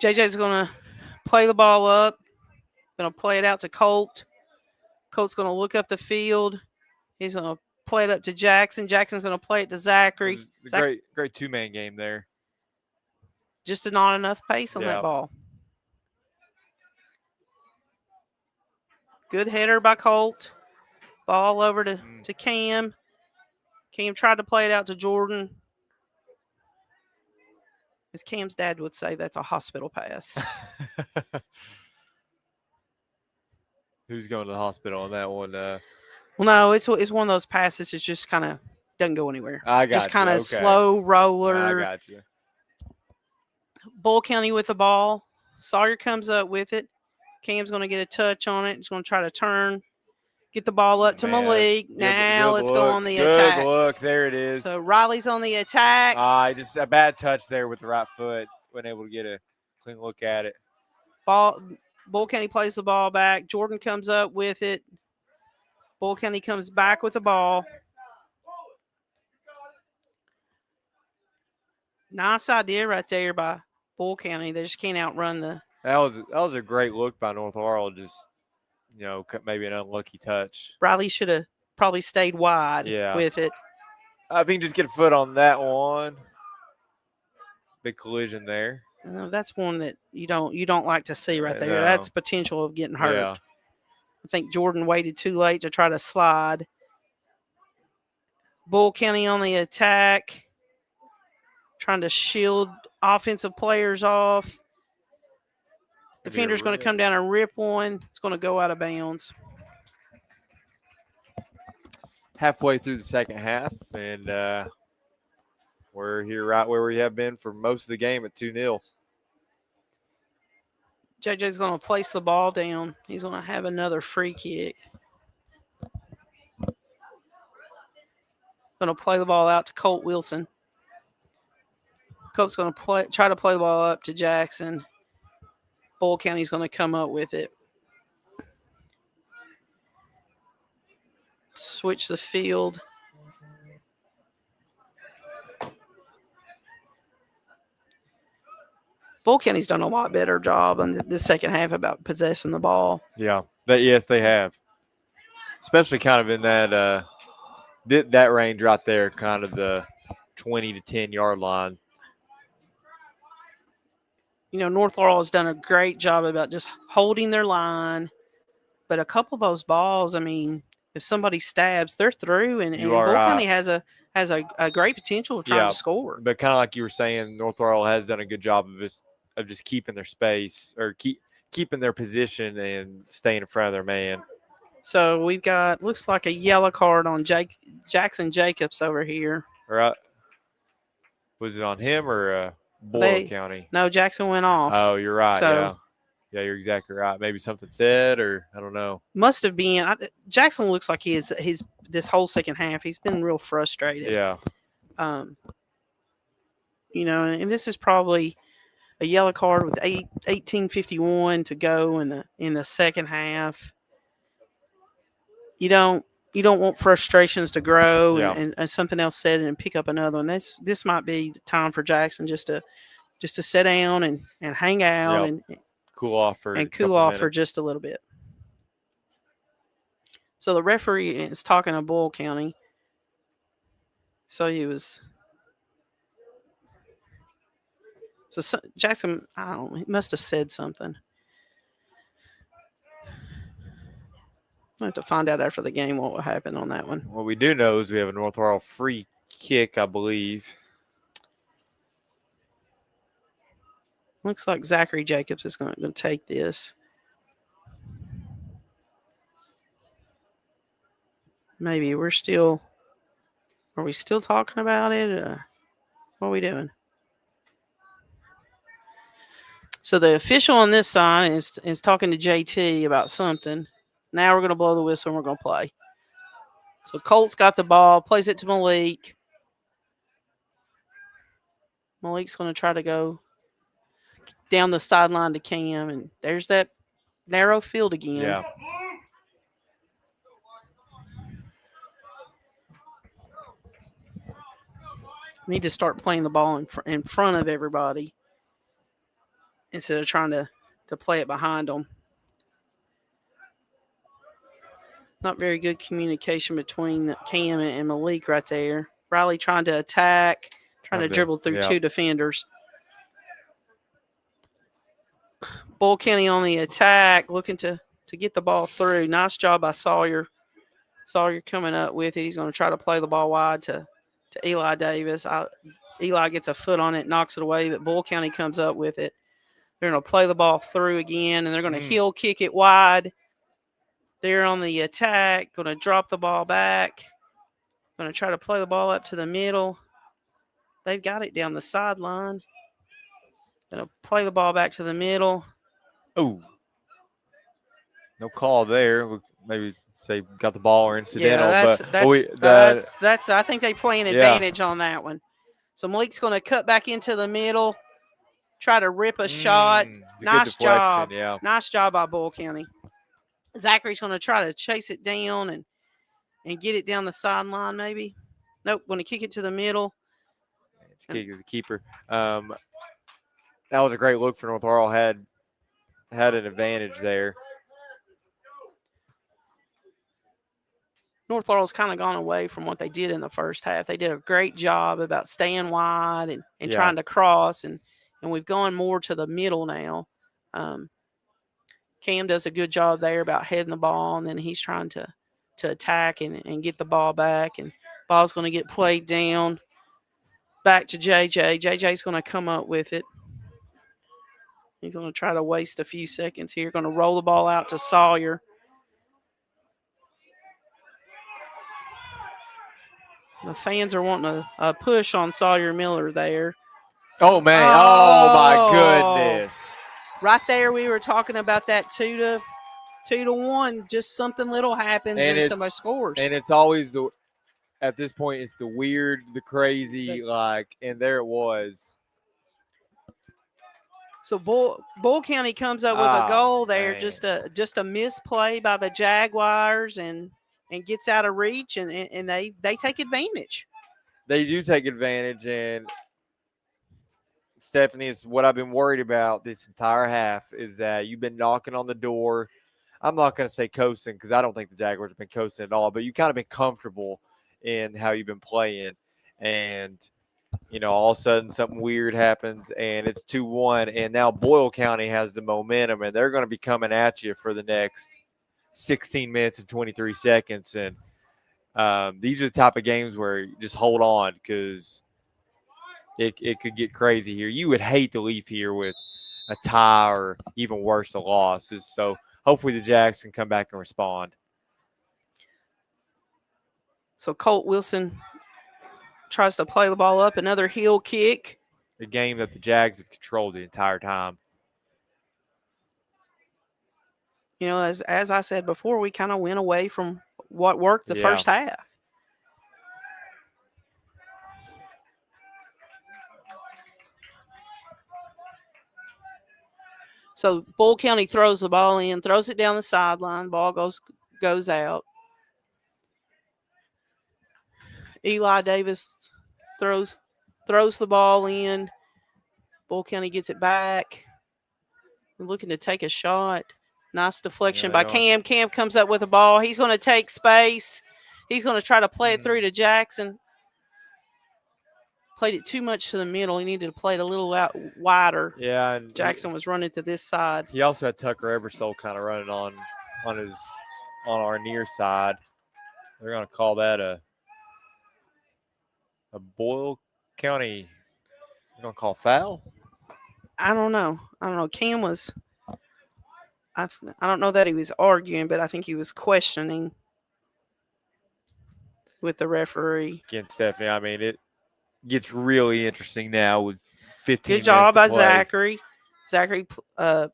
Speaker 2: JJ's going to play the ball up. Going to play it out to Colt. Colt's going to look up the field. He's going to play it up to Jackson. Jackson's going to play it to Zachary.
Speaker 3: Great two-man game there.
Speaker 2: Just not enough pace on that ball. Good header by Colt. Ball over to Cam. Cam tried to play it out to Jordan. As Cam's dad would say, that's a hospital pass.
Speaker 3: Who's going to the hospital on that one?
Speaker 2: Well, no, it's one of those passes that just kind of doesn't go anywhere.
Speaker 3: I got
Speaker 2: just kind of
Speaker 3: okay.
Speaker 2: slow roller.
Speaker 3: I got you.
Speaker 2: Boyle County with the ball. Sawyer comes up with it. Cam's going to get a touch on it. He's going to try to turn, get the ball up to Malik. Now let's go on the attack.
Speaker 3: Good look. There it is.
Speaker 2: So Riley's on the attack.
Speaker 3: Just a bad touch there with the right foot. Wasn't able to get a clean look at it.
Speaker 2: Boyle County plays the ball back. Jordan comes up with it. Boyle County comes back with the ball. Nice idea right there by Boyle County. They just can't outrun the.
Speaker 3: That was a great look by North Laurel. Just maybe an unlucky touch.
Speaker 2: Riley should have probably stayed wide with it.
Speaker 3: I think just get a foot on that one. Big collision there.
Speaker 2: That's one that you don't like to see right there.
Speaker 3: No.
Speaker 2: That's potential of getting hurt.
Speaker 3: Yeah.
Speaker 2: I think Jordan waited too late to try to slide. Bull County on the attack, trying to shield offensive players off. Defender's going to come down and rip one. It's going to go out of bounds.
Speaker 3: Halfway through the second half, and we're here right where we have been for most of the game at 2-0.
Speaker 2: JJ's going to place the ball down. He's going to have another free kick. Going to play the ball out to Colt Wilson. Colt's going to try to play the ball up to Jackson. Boyle County's going to come up with it. Switch the field. Boyle County's done a lot better job in the second half about possessing the ball.
Speaker 3: Yeah, yes, they have. Especially kind of in that range right there, kind of the 20 to 10 yard line.
Speaker 2: You know, North Laurel has done a great job about just holding their line. But a couple of those balls, I mean, if somebody stabs, they're through. And Boyle County has a great potential of trying to score.
Speaker 3: But kind of like you were saying, North Laurel has done a good job of just keeping their space or keeping their position and staying in front of their man.
Speaker 2: So we've got, looks like a yellow card on Jackson Jacobs over here.
Speaker 3: Right. Was it on him or Boyle County?
Speaker 2: No, Jackson went off.
Speaker 3: Oh, you're right.
Speaker 2: So,
Speaker 3: yeah, you're exactly right. Maybe something said, or I don't know.
Speaker 2: Must have been. Jackson looks like he's this whole second half. He's been real frustrated.
Speaker 3: Yeah.
Speaker 2: You know, and this is probably a yellow card with 18:51 to go in the second half. You don't want frustrations to grow and something else said and pick up another one. This might be time for Jackson just to sit down and hang out and
Speaker 3: cool off
Speaker 2: for just a little bit. So the referee is talking to Boyle County. So he was. So Jackson, I don't know, he must have said something. I'll have to find out after the game what will happen on that one.
Speaker 3: What we do know is we have a North Laurel free kick, I believe.
Speaker 2: Looks like Zachary Jacobs is going to take this. Maybe are we still talking about it? What are we doing? So the official on this side is talking to JT about something. Now we're going to blow the whistle and we're going to play. So Colt's got the ball, plays it to Malik. Malik's going to try to go down the sideline to Cam, and there's that narrow field again.
Speaker 3: Yeah.
Speaker 2: Need to start playing the ball in front of everybody instead of trying to play it behind them. Not very good communication between Cam and Malik right there. Riley trying to attack, trying to dribble through two defenders. Boyle County on the attack, looking to get the ball through. Nice job by Sawyer. Sawyer coming up with it. He's going to try to play the ball wide to Eli Davis. Eli gets a foot on it, knocks it away, but Boyle County comes up with it. They're going to play the ball through again, and they're going to heel kick it wide. They're on the attack, going to drop the ball back. Going to try to play the ball up to the middle. They've got it down the sideline. Going to play the ball back to the middle.
Speaker 3: Oh. No call there. Maybe say got the ball or incidental.
Speaker 2: That's I think they play an advantage on that one. So Malik's going to cut back into the middle, try to rip a shot. Nice job.
Speaker 3: Yeah.
Speaker 2: Nice job by Boyle County. Zachary's going to try to chase it down and get it down the sideline maybe. Nope, going to kick it to the middle.
Speaker 3: It's kick to the keeper. That was a great look for North Laurel. Had an advantage there.
Speaker 2: North Laurel's kind of gone away from what they did in the first half. They did a great job about staying wide and trying to cross. And and we've gone more to the middle now. Cam does a good job there about heading the ball, and then he's trying to attack and get the ball back, and ball's going to get played down back to JJ. JJ's going to come up with it. He's going to try to waste a few seconds here. Going to roll the ball out to Sawyer. The fans are wanting a push on Sawyer Miller there.
Speaker 3: Oh, man. Oh, my goodness.
Speaker 2: Right there, we were talking about that 2-1. Just something little happens and somebody scores.
Speaker 3: And it's always at this point, it's the weird, the crazy, and there it was.
Speaker 2: So Boyle County comes up with a goal there,
Speaker 3: man.
Speaker 2: just a misplay by the Jaguars and gets out of reach, and they take advantage.
Speaker 3: They do take advantage, and Stephanie, is what I've been worried about this entire half is that you've been knocking on the door. I'm not going to say coasting because I don't think the Jaguars have been coasting at all, but you kind of been comfortable in how you've been playing, and all of a sudden something weird happens and it's 2-1, and now Boyle County has the momentum, and they're going to be coming at you for the next 16 minutes and 23 seconds. And these are the type of games where you just hold on because it could get crazy here. You would hate to leave here with a tie or even worse, a loss. So hopefully the Jags can come back and respond.
Speaker 2: So Colt Wilson tries to play the ball up, another heel kick.
Speaker 3: A game that the Jags have controlled the entire time.
Speaker 2: As I said before, we kind of went away from what worked the first half. So Boyle County throws the ball in, throws it down the sideline. Ball goes out. Eli Davis throws the ball in. Boyle County gets it back. Looking to take a shot. Nice deflection by Cam. Cam comes up with the ball. He's going to take space. He's going to try to play it through to Jackson. Played it too much to the middle. He needed to play it a little out wider.
Speaker 3: Yeah, and
Speaker 2: Jackson was running to this side.
Speaker 3: He also had Tucker Ebersole kind of running on our near side. They're going to call that a Boyle County. They're going to call foul.
Speaker 2: I don't know. Cam was. I don't know that he was arguing, but I think he was questioning with the referee.
Speaker 3: Again, Stephanie, I mean, it gets really interesting now with 15
Speaker 2: Good job by
Speaker 3: play.
Speaker 2: Zachary. Zachary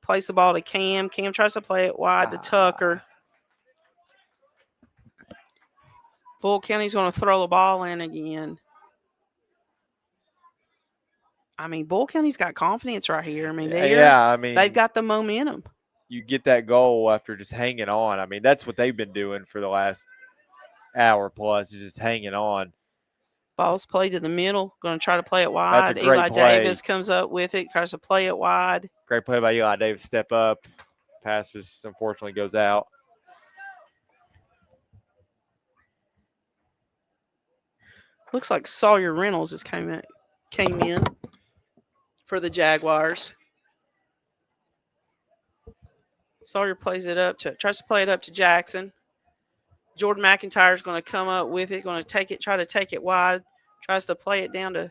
Speaker 2: plays the ball to Cam. Cam tries to play it wide to Tucker. Boyle County's going to throw the ball in again. I mean, Boyle County's got confidence right here. I mean, they've got the momentum.
Speaker 3: You get that goal after just hanging on. I mean, that's what they've been doing for the last hour plus, is just hanging on.
Speaker 2: Ball's played to the middle. Going to try to play it wide.
Speaker 3: That's a great
Speaker 2: Eli
Speaker 3: play.
Speaker 2: Davis comes up with it. Tries to play it wide.
Speaker 3: Great play by Eli Davis. Step up. Pass just unfortunately goes out.
Speaker 2: Looks like Sawyer Reynolds just came in for the Jaguars. Sawyer tries to play it up to Jackson. Jordan McIntyre is going to come up with it, going to try to take it wide, tries to play it down to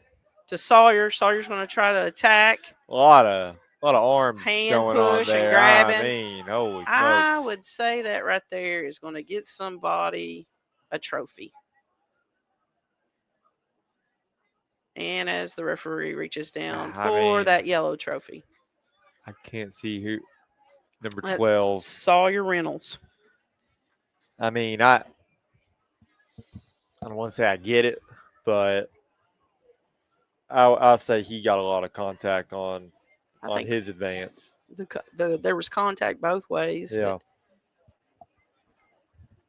Speaker 2: Sawyer. Sawyer's going to try to attack.
Speaker 3: A lot of arms
Speaker 2: hand
Speaker 3: going
Speaker 2: push
Speaker 3: on there.
Speaker 2: and grabbing.
Speaker 3: I mean, holy smokes.
Speaker 2: I would say that right there is going to get somebody a trophy. And as the referee reaches down for that yellow trophy.
Speaker 3: I can't see who. Number 12.
Speaker 2: Sawyer Reynolds.
Speaker 3: I mean, I don't want to say I get it, but I'll say he got a lot of contact on his advance.
Speaker 2: There was contact both ways.
Speaker 3: Yeah.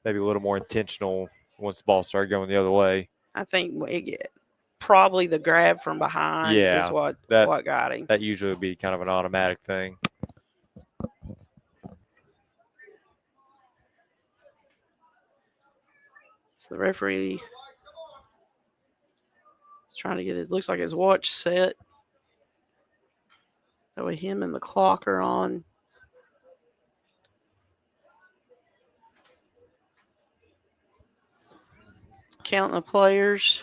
Speaker 3: Maybe a little more intentional once the ball started going the other way.
Speaker 2: I think probably the grab from behind is what got him.
Speaker 3: That usually would be kind of an automatic thing.
Speaker 2: So the referee is trying to get looks like his watch set. That way him and the clock are on. Counting the players.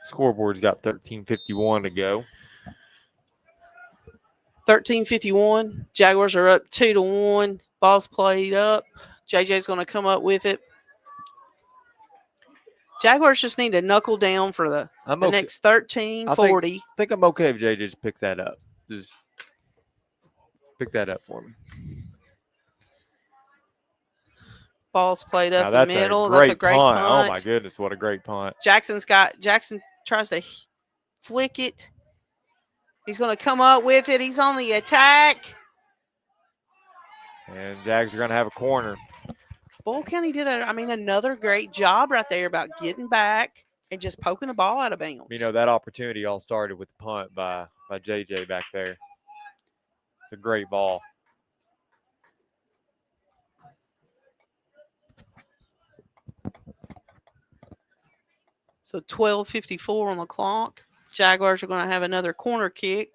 Speaker 3: Scoreboard's got 13:51 to go.
Speaker 2: 13:51. Jaguars are up 2-1. Ball's played up. JJ's going to come up with it. Jaguars just need to knuckle down for the next 13:40.
Speaker 3: I think I'm okay if JJ just picks that up. Just pick that up for me.
Speaker 2: Ball's played up
Speaker 3: Now,
Speaker 2: the middle.
Speaker 3: That's a great
Speaker 2: punt.
Speaker 3: Oh, my goodness. What a great punt.
Speaker 2: Jackson tries to flick it. He's going to come up with it. He's on the attack.
Speaker 3: And Jags are going to have a corner.
Speaker 2: Boyle County did another great job right there about getting back and just poking the ball out of bounds.
Speaker 3: You know, that opportunity all started with the punt by JJ back there. It's a great ball.
Speaker 2: So 12:54 on the clock. Jaguars are going to have another corner kick.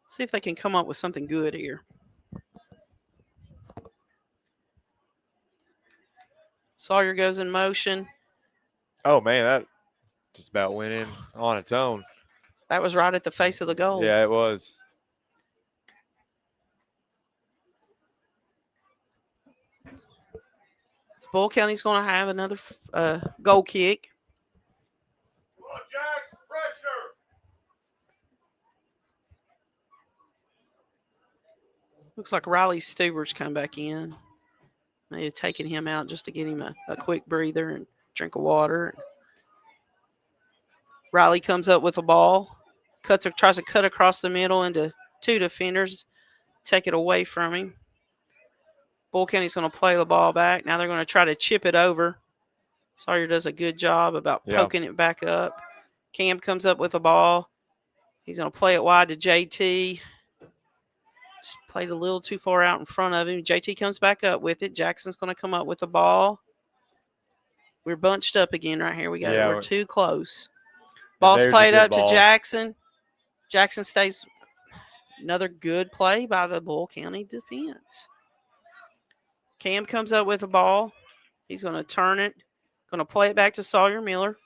Speaker 2: See if they can come up with something good here. Sawyer goes in motion.
Speaker 3: Oh, man, that just about went in on its own.
Speaker 2: That was right at the face of the goal.
Speaker 3: Yeah, it was.
Speaker 2: So Boyle County's going to have another goal kick. Looks like Riley Stuber's come back in. They had taken him out just to get him a quick breather and drink of water. Riley comes up with the ball, tries to cut across the middle into two defenders, take it away from him. Boyle County's going to play the ball back. Now they're going to try to chip it over. Sawyer does a good job about poking it back up. Cam comes up with the ball. He's going to play it wide to JT. Just played a little too far out in front of him. JT comes back up with it. Jackson's going to come up with the ball. We're bunched up again right here. We're too close. Ball's played up to Jackson. Jackson stays. Another good play by the Boyle County defense. Cam comes up with the ball. He's going to turn it. Going to play it back to Sawyer Miller.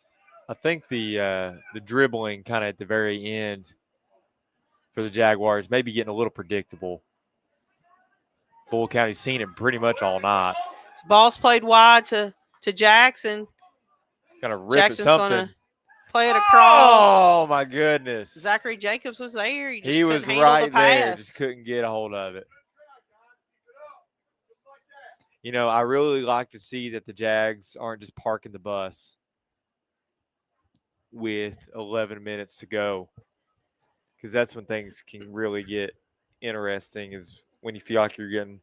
Speaker 3: I think the dribbling kind of at the very end for the Jaguars maybe getting a little predictable. Boyle County's seen it pretty much all night.
Speaker 2: Ball's played wide to Jackson.
Speaker 3: Gonna rip
Speaker 2: Jackson's
Speaker 3: something.
Speaker 2: Gonna play it across.
Speaker 3: Oh my goodness!
Speaker 2: Zachary Jacobs was there.
Speaker 3: He was right there. Just couldn't get a hold of it. You know, I really like to see that the Jags aren't just parking the bus with 11 minutes to go, because that's when things can really get interesting, is when you feel like you're getting,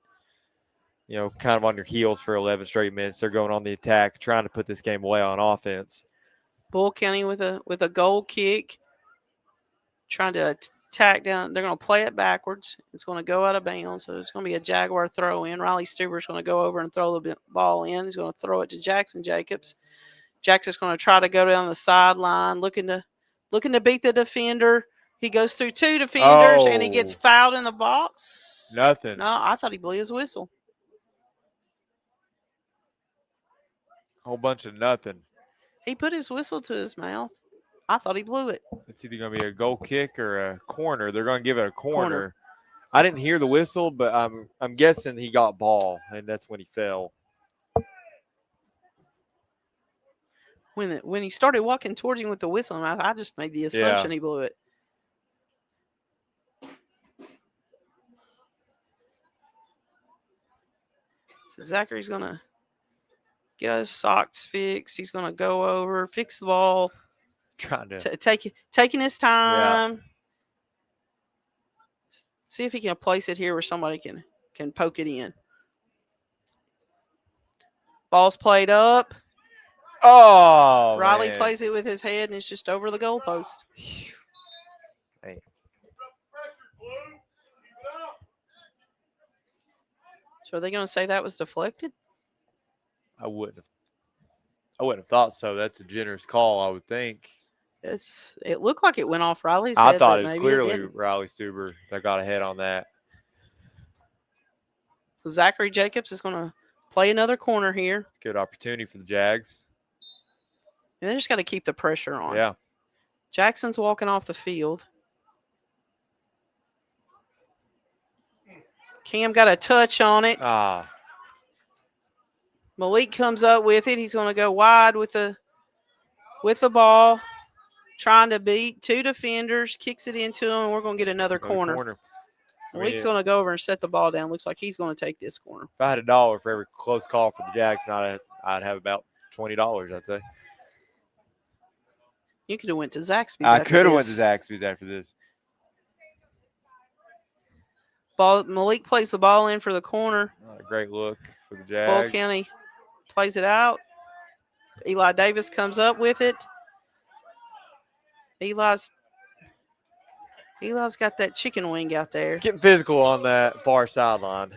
Speaker 3: you know, kind of on your heels for 11 straight minutes. They're going on the attack, trying to put this game away on offense.
Speaker 2: Boyle County with a goal kick, trying to attack down. They're going to play it backwards. It's going to go out of bounds, so it's going to be a Jaguar throw in. Riley Stuber's going to go over and throw the ball in. He's going to throw it to Jackson Jacobs. Jackson's going to try to go down the sideline, looking to beat the defender. He goes through two defenders, and he gets fouled in the box.
Speaker 3: Nothing.
Speaker 2: No, I thought he blew his whistle.
Speaker 3: Whole bunch of nothing.
Speaker 2: He put his whistle to his mouth. I thought he blew it.
Speaker 3: It's either going to be a goal kick or a corner. They're going to give it a corner. I didn't hear the whistle, but I'm guessing he got ball, and that's when he fell.
Speaker 2: When he started walking towards him with the whistle, I just made the assumption he blew it. So Zachary's going to get his socks fixed. He's going to go over, fix the ball.
Speaker 3: Trying to
Speaker 2: taking his time. Yeah. See if he can place it here where somebody can poke it in. Ball's played up.
Speaker 3: Oh,
Speaker 2: Riley
Speaker 3: man.
Speaker 2: plays it with his head, and it's just over the goalpost.
Speaker 3: Man.
Speaker 2: So are they going to say that was deflected?
Speaker 3: I wouldn't have thought so. That's a generous call, I would think.
Speaker 2: It looked like it went off Riley's
Speaker 3: I
Speaker 2: head,
Speaker 3: thought
Speaker 2: but
Speaker 3: it was
Speaker 2: maybe
Speaker 3: clearly
Speaker 2: didn't.
Speaker 3: Riley Stuber that got ahead on that.
Speaker 2: Zachary Jacobs is going to play another corner here.
Speaker 3: It's a good opportunity for the Jags.
Speaker 2: And they just got to keep the pressure on.
Speaker 3: Yeah.
Speaker 2: Jackson's walking off the field. Cam got a touch on it. Malik comes up with it. He's going to go wide with the ball, trying to beat two defenders, kicks it into him, and we're going to get another corner. Malik's going to go over and set the ball down. Looks like he's going to take this corner.
Speaker 3: If I had $1 for every close call for the Jags, I'd have about $20, I'd say.
Speaker 2: You could have went to Zaxby's.
Speaker 3: I could have went to Zaxby's after this.
Speaker 2: Malik plays the ball in for the corner.
Speaker 3: A great look for the Jags.
Speaker 2: Boyle County plays it out. Eli Davis comes up with it. Eli's got that chicken wing out there.
Speaker 3: It's getting physical on that far sideline.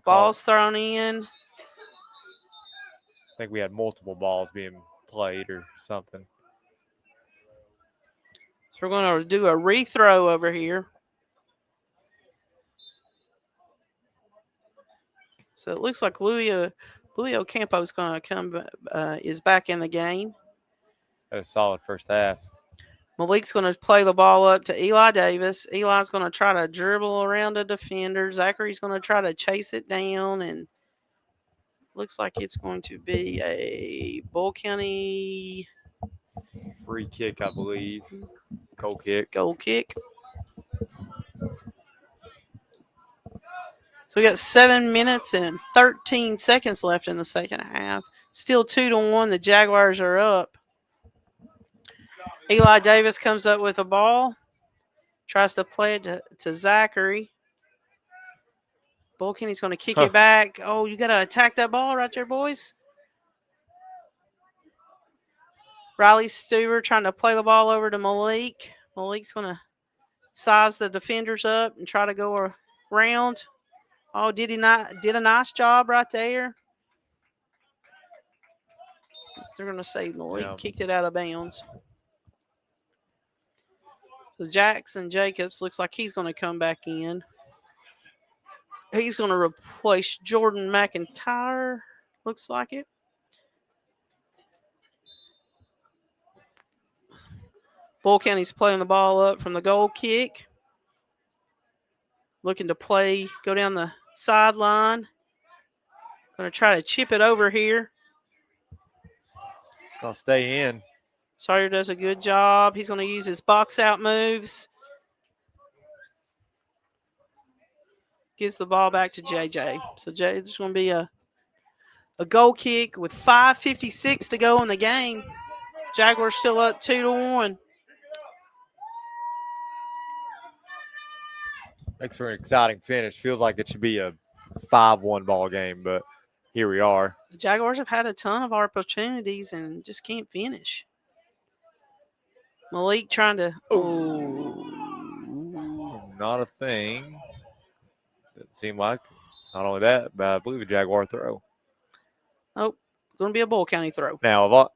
Speaker 2: Ball's thrown in.
Speaker 3: I think we had multiple balls being played or something.
Speaker 2: So we're going to do a rethrow over here. So it looks like Louis Ocampo is going to is back in the game.
Speaker 3: Had a solid first half.
Speaker 2: Malik's going to play the ball up to Eli Davis. Eli's going to try to dribble around a defender. Zachary's going to try to chase it down, and looks like it's going to be a Boyle County
Speaker 3: free kick, I believe. Goal kick.
Speaker 2: Goal kick. So we got 7 minutes and 13 seconds left in the second half. Still 2-1. The Jaguars are up. Eli Davis comes up with a ball. Tries to play it to Zachary. Boyle County's going to kick it back. Oh, you got to attack that ball right there, boys. Riley Stuber trying to play the ball over to Malik. Malik's going to size the defenders up and try to go around. Oh, did a nice job right there. They're going to say Malik kicked it out of bounds. So Jackson Jacobs looks like he's going to come back in. He's going to replace Jordan McIntyre. Looks like it. Boyle County's playing the ball up from the goal kick. Looking to go down the sideline. Going to try to chip it over here.
Speaker 3: It's going to stay in.
Speaker 2: Sawyer does a good job. He's going to use his box out moves. Gives the ball back to JJ. So there's going to be a goal kick with 5:56 to go in the game. Jaguars still up 2-1.
Speaker 3: Makes for an exciting finish. Feels like it should be a 5-1 ball game, but here we are.
Speaker 2: The Jaguars have had a ton of opportunities and just can't finish. Malik trying to.
Speaker 3: Not a thing. It seemed like. Not only that, but I believe a Jaguar throw.
Speaker 2: Oh, going to be a Boyle County throw.
Speaker 3: Now,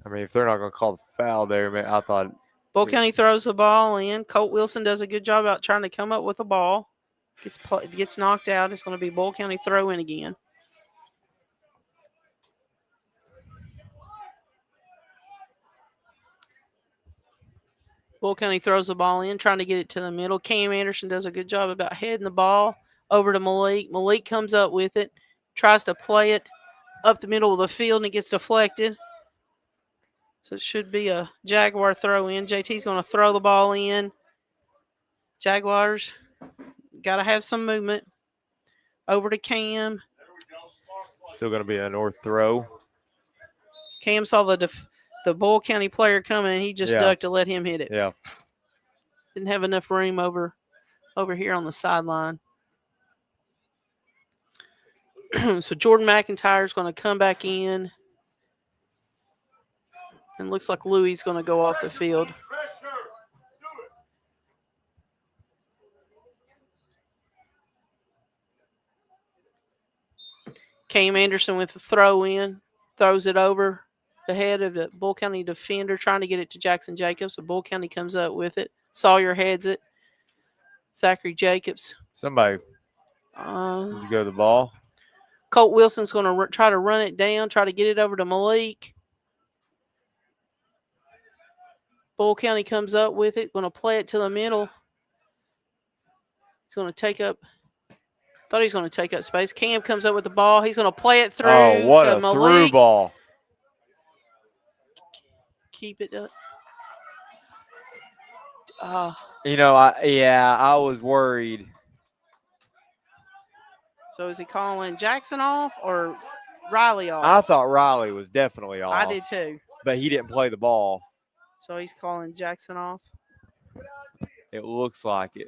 Speaker 3: if they're not going to call the foul there, man, I thought.
Speaker 2: Boyle County throws the ball in. Colt Wilson does a good job out trying to come up with the ball. Gets knocked out. It's going to be Boyle County throw in again. Boyle County throws the ball in, trying to get it to the middle. Cam Anderson does a good job about heading the ball over to Malik. Malik comes up with it, tries to play it up the middle of the field, and it gets deflected. So it should be a Jaguar throw in. JT's going to throw the ball in. Jaguars got to have some movement. Over to Cam.
Speaker 3: Still going to be a north throw.
Speaker 2: Cam saw the Boyle County player coming, and he just ducked to let him hit it.
Speaker 3: Yeah.
Speaker 2: Didn't have enough room over here on the sideline. So Jordan McIntyre is going to come back in. And looks like Louis is going to go off the field. Cam Anderson with the throw in. Throws it over. the head of the Bull County defender, trying to get it to Jackson Jacobs. So Bull County comes up with it. Sawyer heads it. Zachary Jacobs.
Speaker 3: Somebody needs to go to the ball.
Speaker 2: Colt Wilson's going to try to run it down, try to get it over to Malik. Bull County comes up with it, going to play it to the middle. He's going to take up. Thought he was going to take up space. Cam comes up with the ball. He's going to play it through.
Speaker 3: Oh, what
Speaker 2: to
Speaker 3: a
Speaker 2: Malik.
Speaker 3: through ball.
Speaker 2: Keep it up.
Speaker 3: I was worried.
Speaker 2: So is he calling Jackson off or Riley off?
Speaker 3: I thought Riley was definitely off.
Speaker 2: I did too.
Speaker 3: But he didn't play the ball.
Speaker 2: So he's calling Jackson off.
Speaker 3: It looks like it.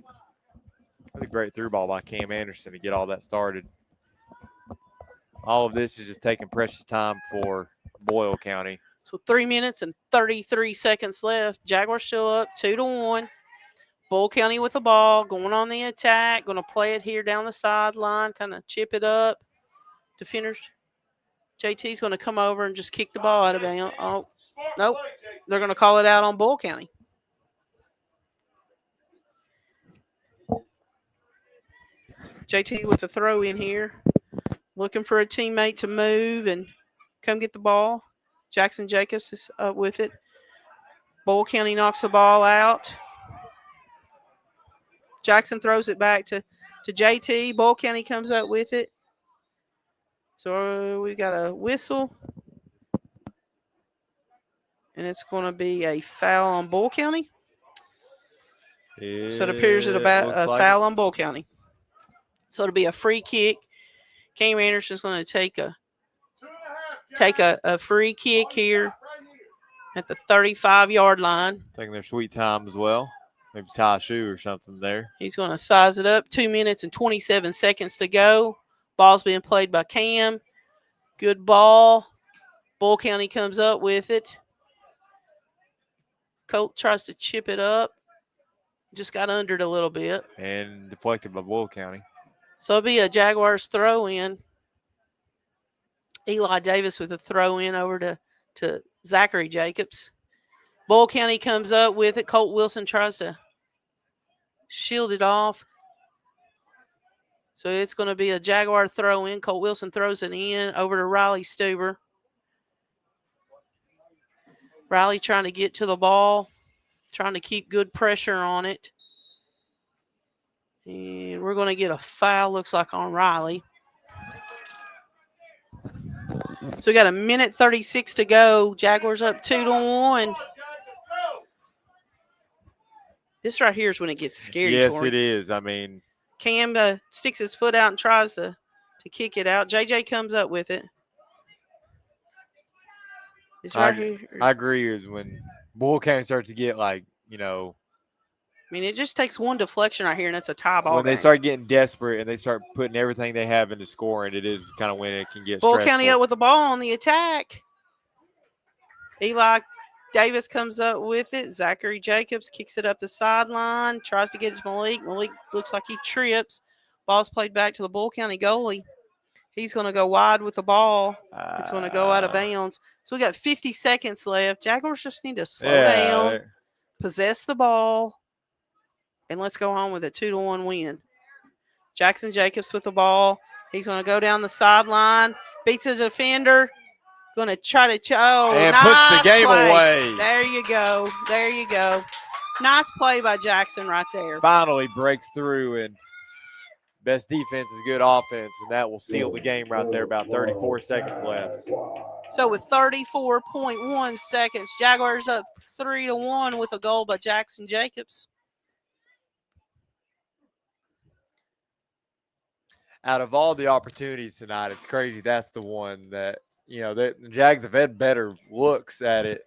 Speaker 3: That's a great through ball by Cam Anderson to get all that started. All of this is just taking precious time for Boyle County.
Speaker 2: So 3 minutes and 33 seconds left. Jaguars still up 2-1. Bull County with the ball, going on the attack, going to play it here down the sideline, kind of chip it up. Defenders, JT's going to come over and just kick the ball out of bounds. Oh, nope. They're going to call it out on Bull County. JT with the throw in here, looking for a teammate to move and come get the ball. Jackson Jacobs is up with it. Bull County knocks the ball out. Jackson throws it back to JT. Bull County comes up with it. So we got a whistle. And it's going to be a foul on Bull County. So it appears it's about a foul on Bull County. So it'll be a free kick. Cam Anderson's going to take a free kick here at the 35-yard line.
Speaker 3: Taking their sweet time as well. Maybe tie a shoe or something there.
Speaker 2: He's going to size it up. 2 minutes and 27 seconds to go. Ball's being played by Cam. Good ball. Bull County comes up with it. Colt tries to chip it up. Just got under it a little bit.
Speaker 3: And deflected by Boyle County.
Speaker 2: So it'll be a Jaguars throw in. Eli Davis with a throw in over to Zachary Jacobs. Bull County comes up with it. Colt Wilson tries to shield it off. So it's going to be a Jaguar throw in. Colt Wilson throws it in over to Riley Stuber. Riley trying to get to the ball, trying to keep good pressure on it. And we're going to get a foul, looks like, on Riley. So we got a minute 36 to go. Jaguars up 2-1. This right here is when it gets scary.
Speaker 3: Yes,
Speaker 2: Tory.
Speaker 3: it is. I mean,
Speaker 2: Cam sticks his foot out and tries to kick it out. JJ comes up with it. It's right here.
Speaker 3: I agree. Is when Bull County starts to get
Speaker 2: I mean, it just takes one deflection right here, and it's a tie ball.
Speaker 3: When they start getting desperate and they start putting everything they have into scoring, it is kind of when it can get
Speaker 2: Bull
Speaker 3: stressful.
Speaker 2: County up with the ball on the attack. Eli Davis comes up with it. Zachary Jacobs kicks it up the sideline, tries to get it to Malik. Malik looks like he trips. Ball's played back to the Bull County goalie. He's going to go wide with the ball. It's going to go out of bounds. So we got 50 seconds left. Jaguars just need to slow down, possess the ball, and let's go on with a 2-1 win. Jackson Jacobs with the ball. He's going to go down the sideline, beats the defender, going to try to
Speaker 3: and
Speaker 2: nice
Speaker 3: puts the game
Speaker 2: play.
Speaker 3: away.
Speaker 2: There you go. There you go. Nice play by Jackson right there.
Speaker 3: Finally breaks through, and best defense is good offense, and that will seal the game right there. About 34 seconds left.
Speaker 2: So with 34.1 seconds, Jaguars up 3-1 with a goal by Jackson Jacobs.
Speaker 3: Out of all the opportunities tonight, it's crazy that's the one that, the Jags have had better looks at it.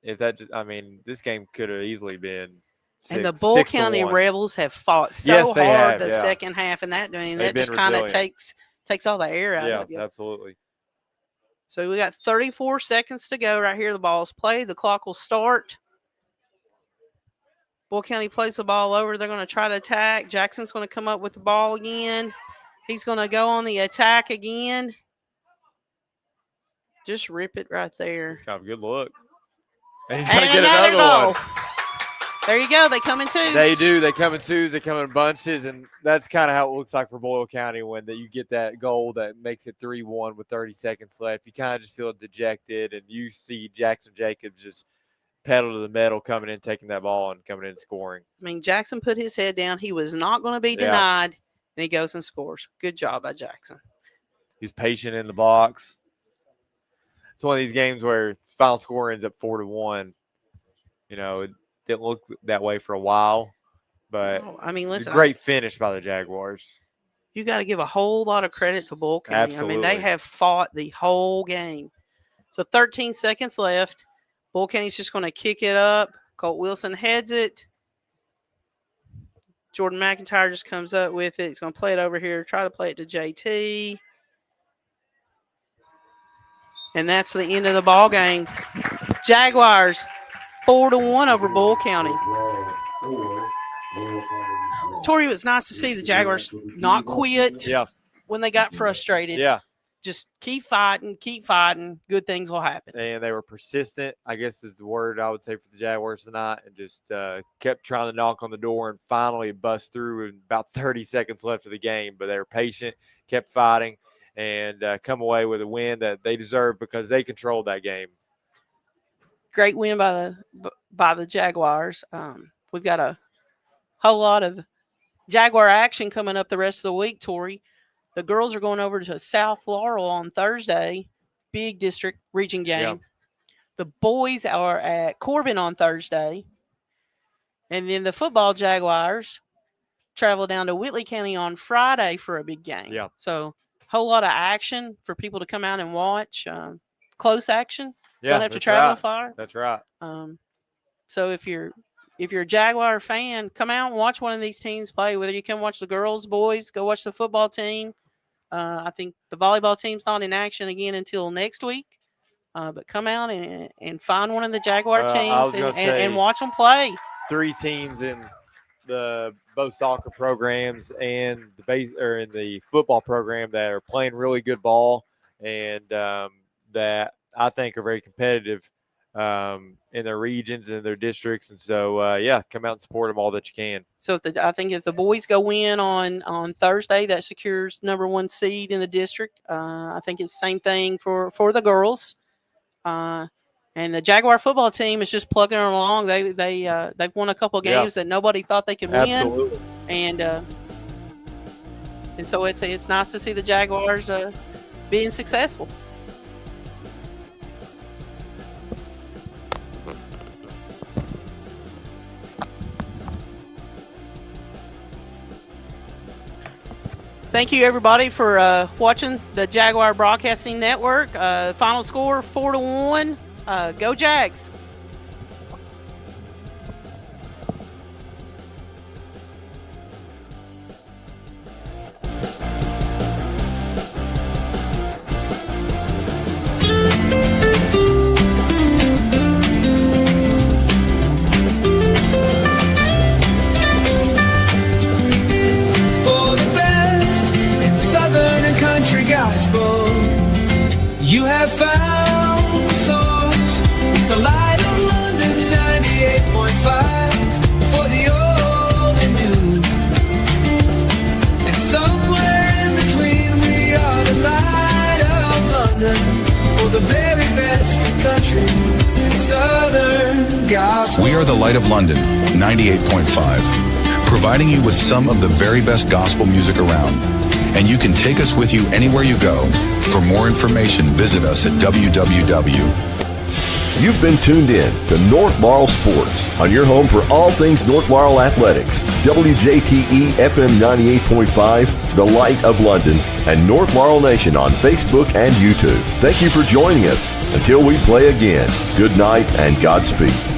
Speaker 3: If that just, this game could have easily been 6-1.
Speaker 2: And the Bull County Rebels have fought so hard the second half, and that just kind of takes all the air out of you.
Speaker 3: Yeah, absolutely.
Speaker 2: So we got 34 seconds to go right here. The ball's played. The clock will start. Bull County plays the ball over. They're going to try to attack. Jackson's going to come up with the ball again. He's going to go on the attack again. Just rip it right there.
Speaker 3: It's kind of a good look. And he's going to
Speaker 2: And
Speaker 3: get
Speaker 2: another
Speaker 3: another one.
Speaker 2: goal. There you go. They come in twos.
Speaker 3: They do. They come in twos. They come in bunches. And that's kind of how it looks like for Boyle County when you get that goal that makes it 3-1 with 30 seconds left. You kind of just feel dejected, and you see Jackson Jacobs just pedal to the metal coming in, taking that ball, and coming in and scoring.
Speaker 2: I mean, Jackson put his head down. He was not going to be denied, and he goes and scores. Good job by Jackson.
Speaker 3: He's patient in the box. It's one of these games where its final score ends up 4-1. You know, it didn't look that way for a while, but
Speaker 2: I mean, listen,
Speaker 3: great finish by the Jaguars.
Speaker 2: You got to give a whole lot of credit to Boyle County.
Speaker 3: Absolutely.
Speaker 2: I mean, they have fought the whole game. So 13 seconds left. Boyle County's just going to kick it up. Colt Wilson heads it. Jordan McIntyre just comes up with it. He's going to play it over here, try to play it to JT. And that's the end of the ball game. Jaguars 4-1 over Boyle County. Tory, it was nice to see the Jaguars not quit when they got frustrated.
Speaker 3: Yeah.
Speaker 2: Just keep fighting. Good things will happen.
Speaker 3: And they were persistent, I guess is the word I would say for the Jaguars tonight, and just kept trying to knock on the door and finally bust through in about 30 seconds left of the game. But they were patient, kept fighting, and come away with a win that they deserved because they controlled that game.
Speaker 2: Great win by the Jaguars. We've got a whole lot of Jaguar action coming up the rest of the week, Tory. The girls are going over to South Laurel on Thursday, big district region game.
Speaker 3: Yep.
Speaker 2: The boys are at Corbin on Thursday. And then the football Jaguars travel down to Whitley County on Friday for a big game.
Speaker 3: Yeah.
Speaker 2: So whole lot of action for people to come out and watch. Close action.
Speaker 3: Yeah,
Speaker 2: Don't have to travel far.
Speaker 3: That's right.
Speaker 2: So if you're a Jaguar fan, come out and watch one of these teams play. Whether you come watch the girls, boys, go watch the football team. I think the volleyball team's not in action again until next week. But come out and find one of the Jaguar teams and watch them play.
Speaker 3: 3 teams in both soccer programs and in the football program that are playing really good ball and that I think are very competitive in their regions and their districts. And so, come out and support them all that you can.
Speaker 2: So I think if the boys go in on Thursday, that secures number 1 seed in the district. I think it's the same thing for the girls. And the Jaguar football team is just plugging along. They've won a couple of games that nobody thought they could win.
Speaker 3: Absolutely.
Speaker 2: And so it's nice to see the Jaguars being successful. Thank you, everybody, for watching the Jaguar Broadcasting Network. Final score, 4-1. Go Jags.
Speaker 7: You have found the source. It's the light of London 98.5 for the old and new. And somewhere in between we are the light of London for the very best country and southern gospel.
Speaker 8: We are the Light of London 98.5, providing you with some of the very best gospel music around. And you can take us with you anywhere you go. For more information, visit us at www.
Speaker 1: You've been tuned in to North Laurel Sports on your home for all things North Laurel athletics. WJTE FM 98.5, The Light of London, and North Laurel Nation on Facebook and YouTube. Thank you for joining us. Until we play again, good night and Godspeed.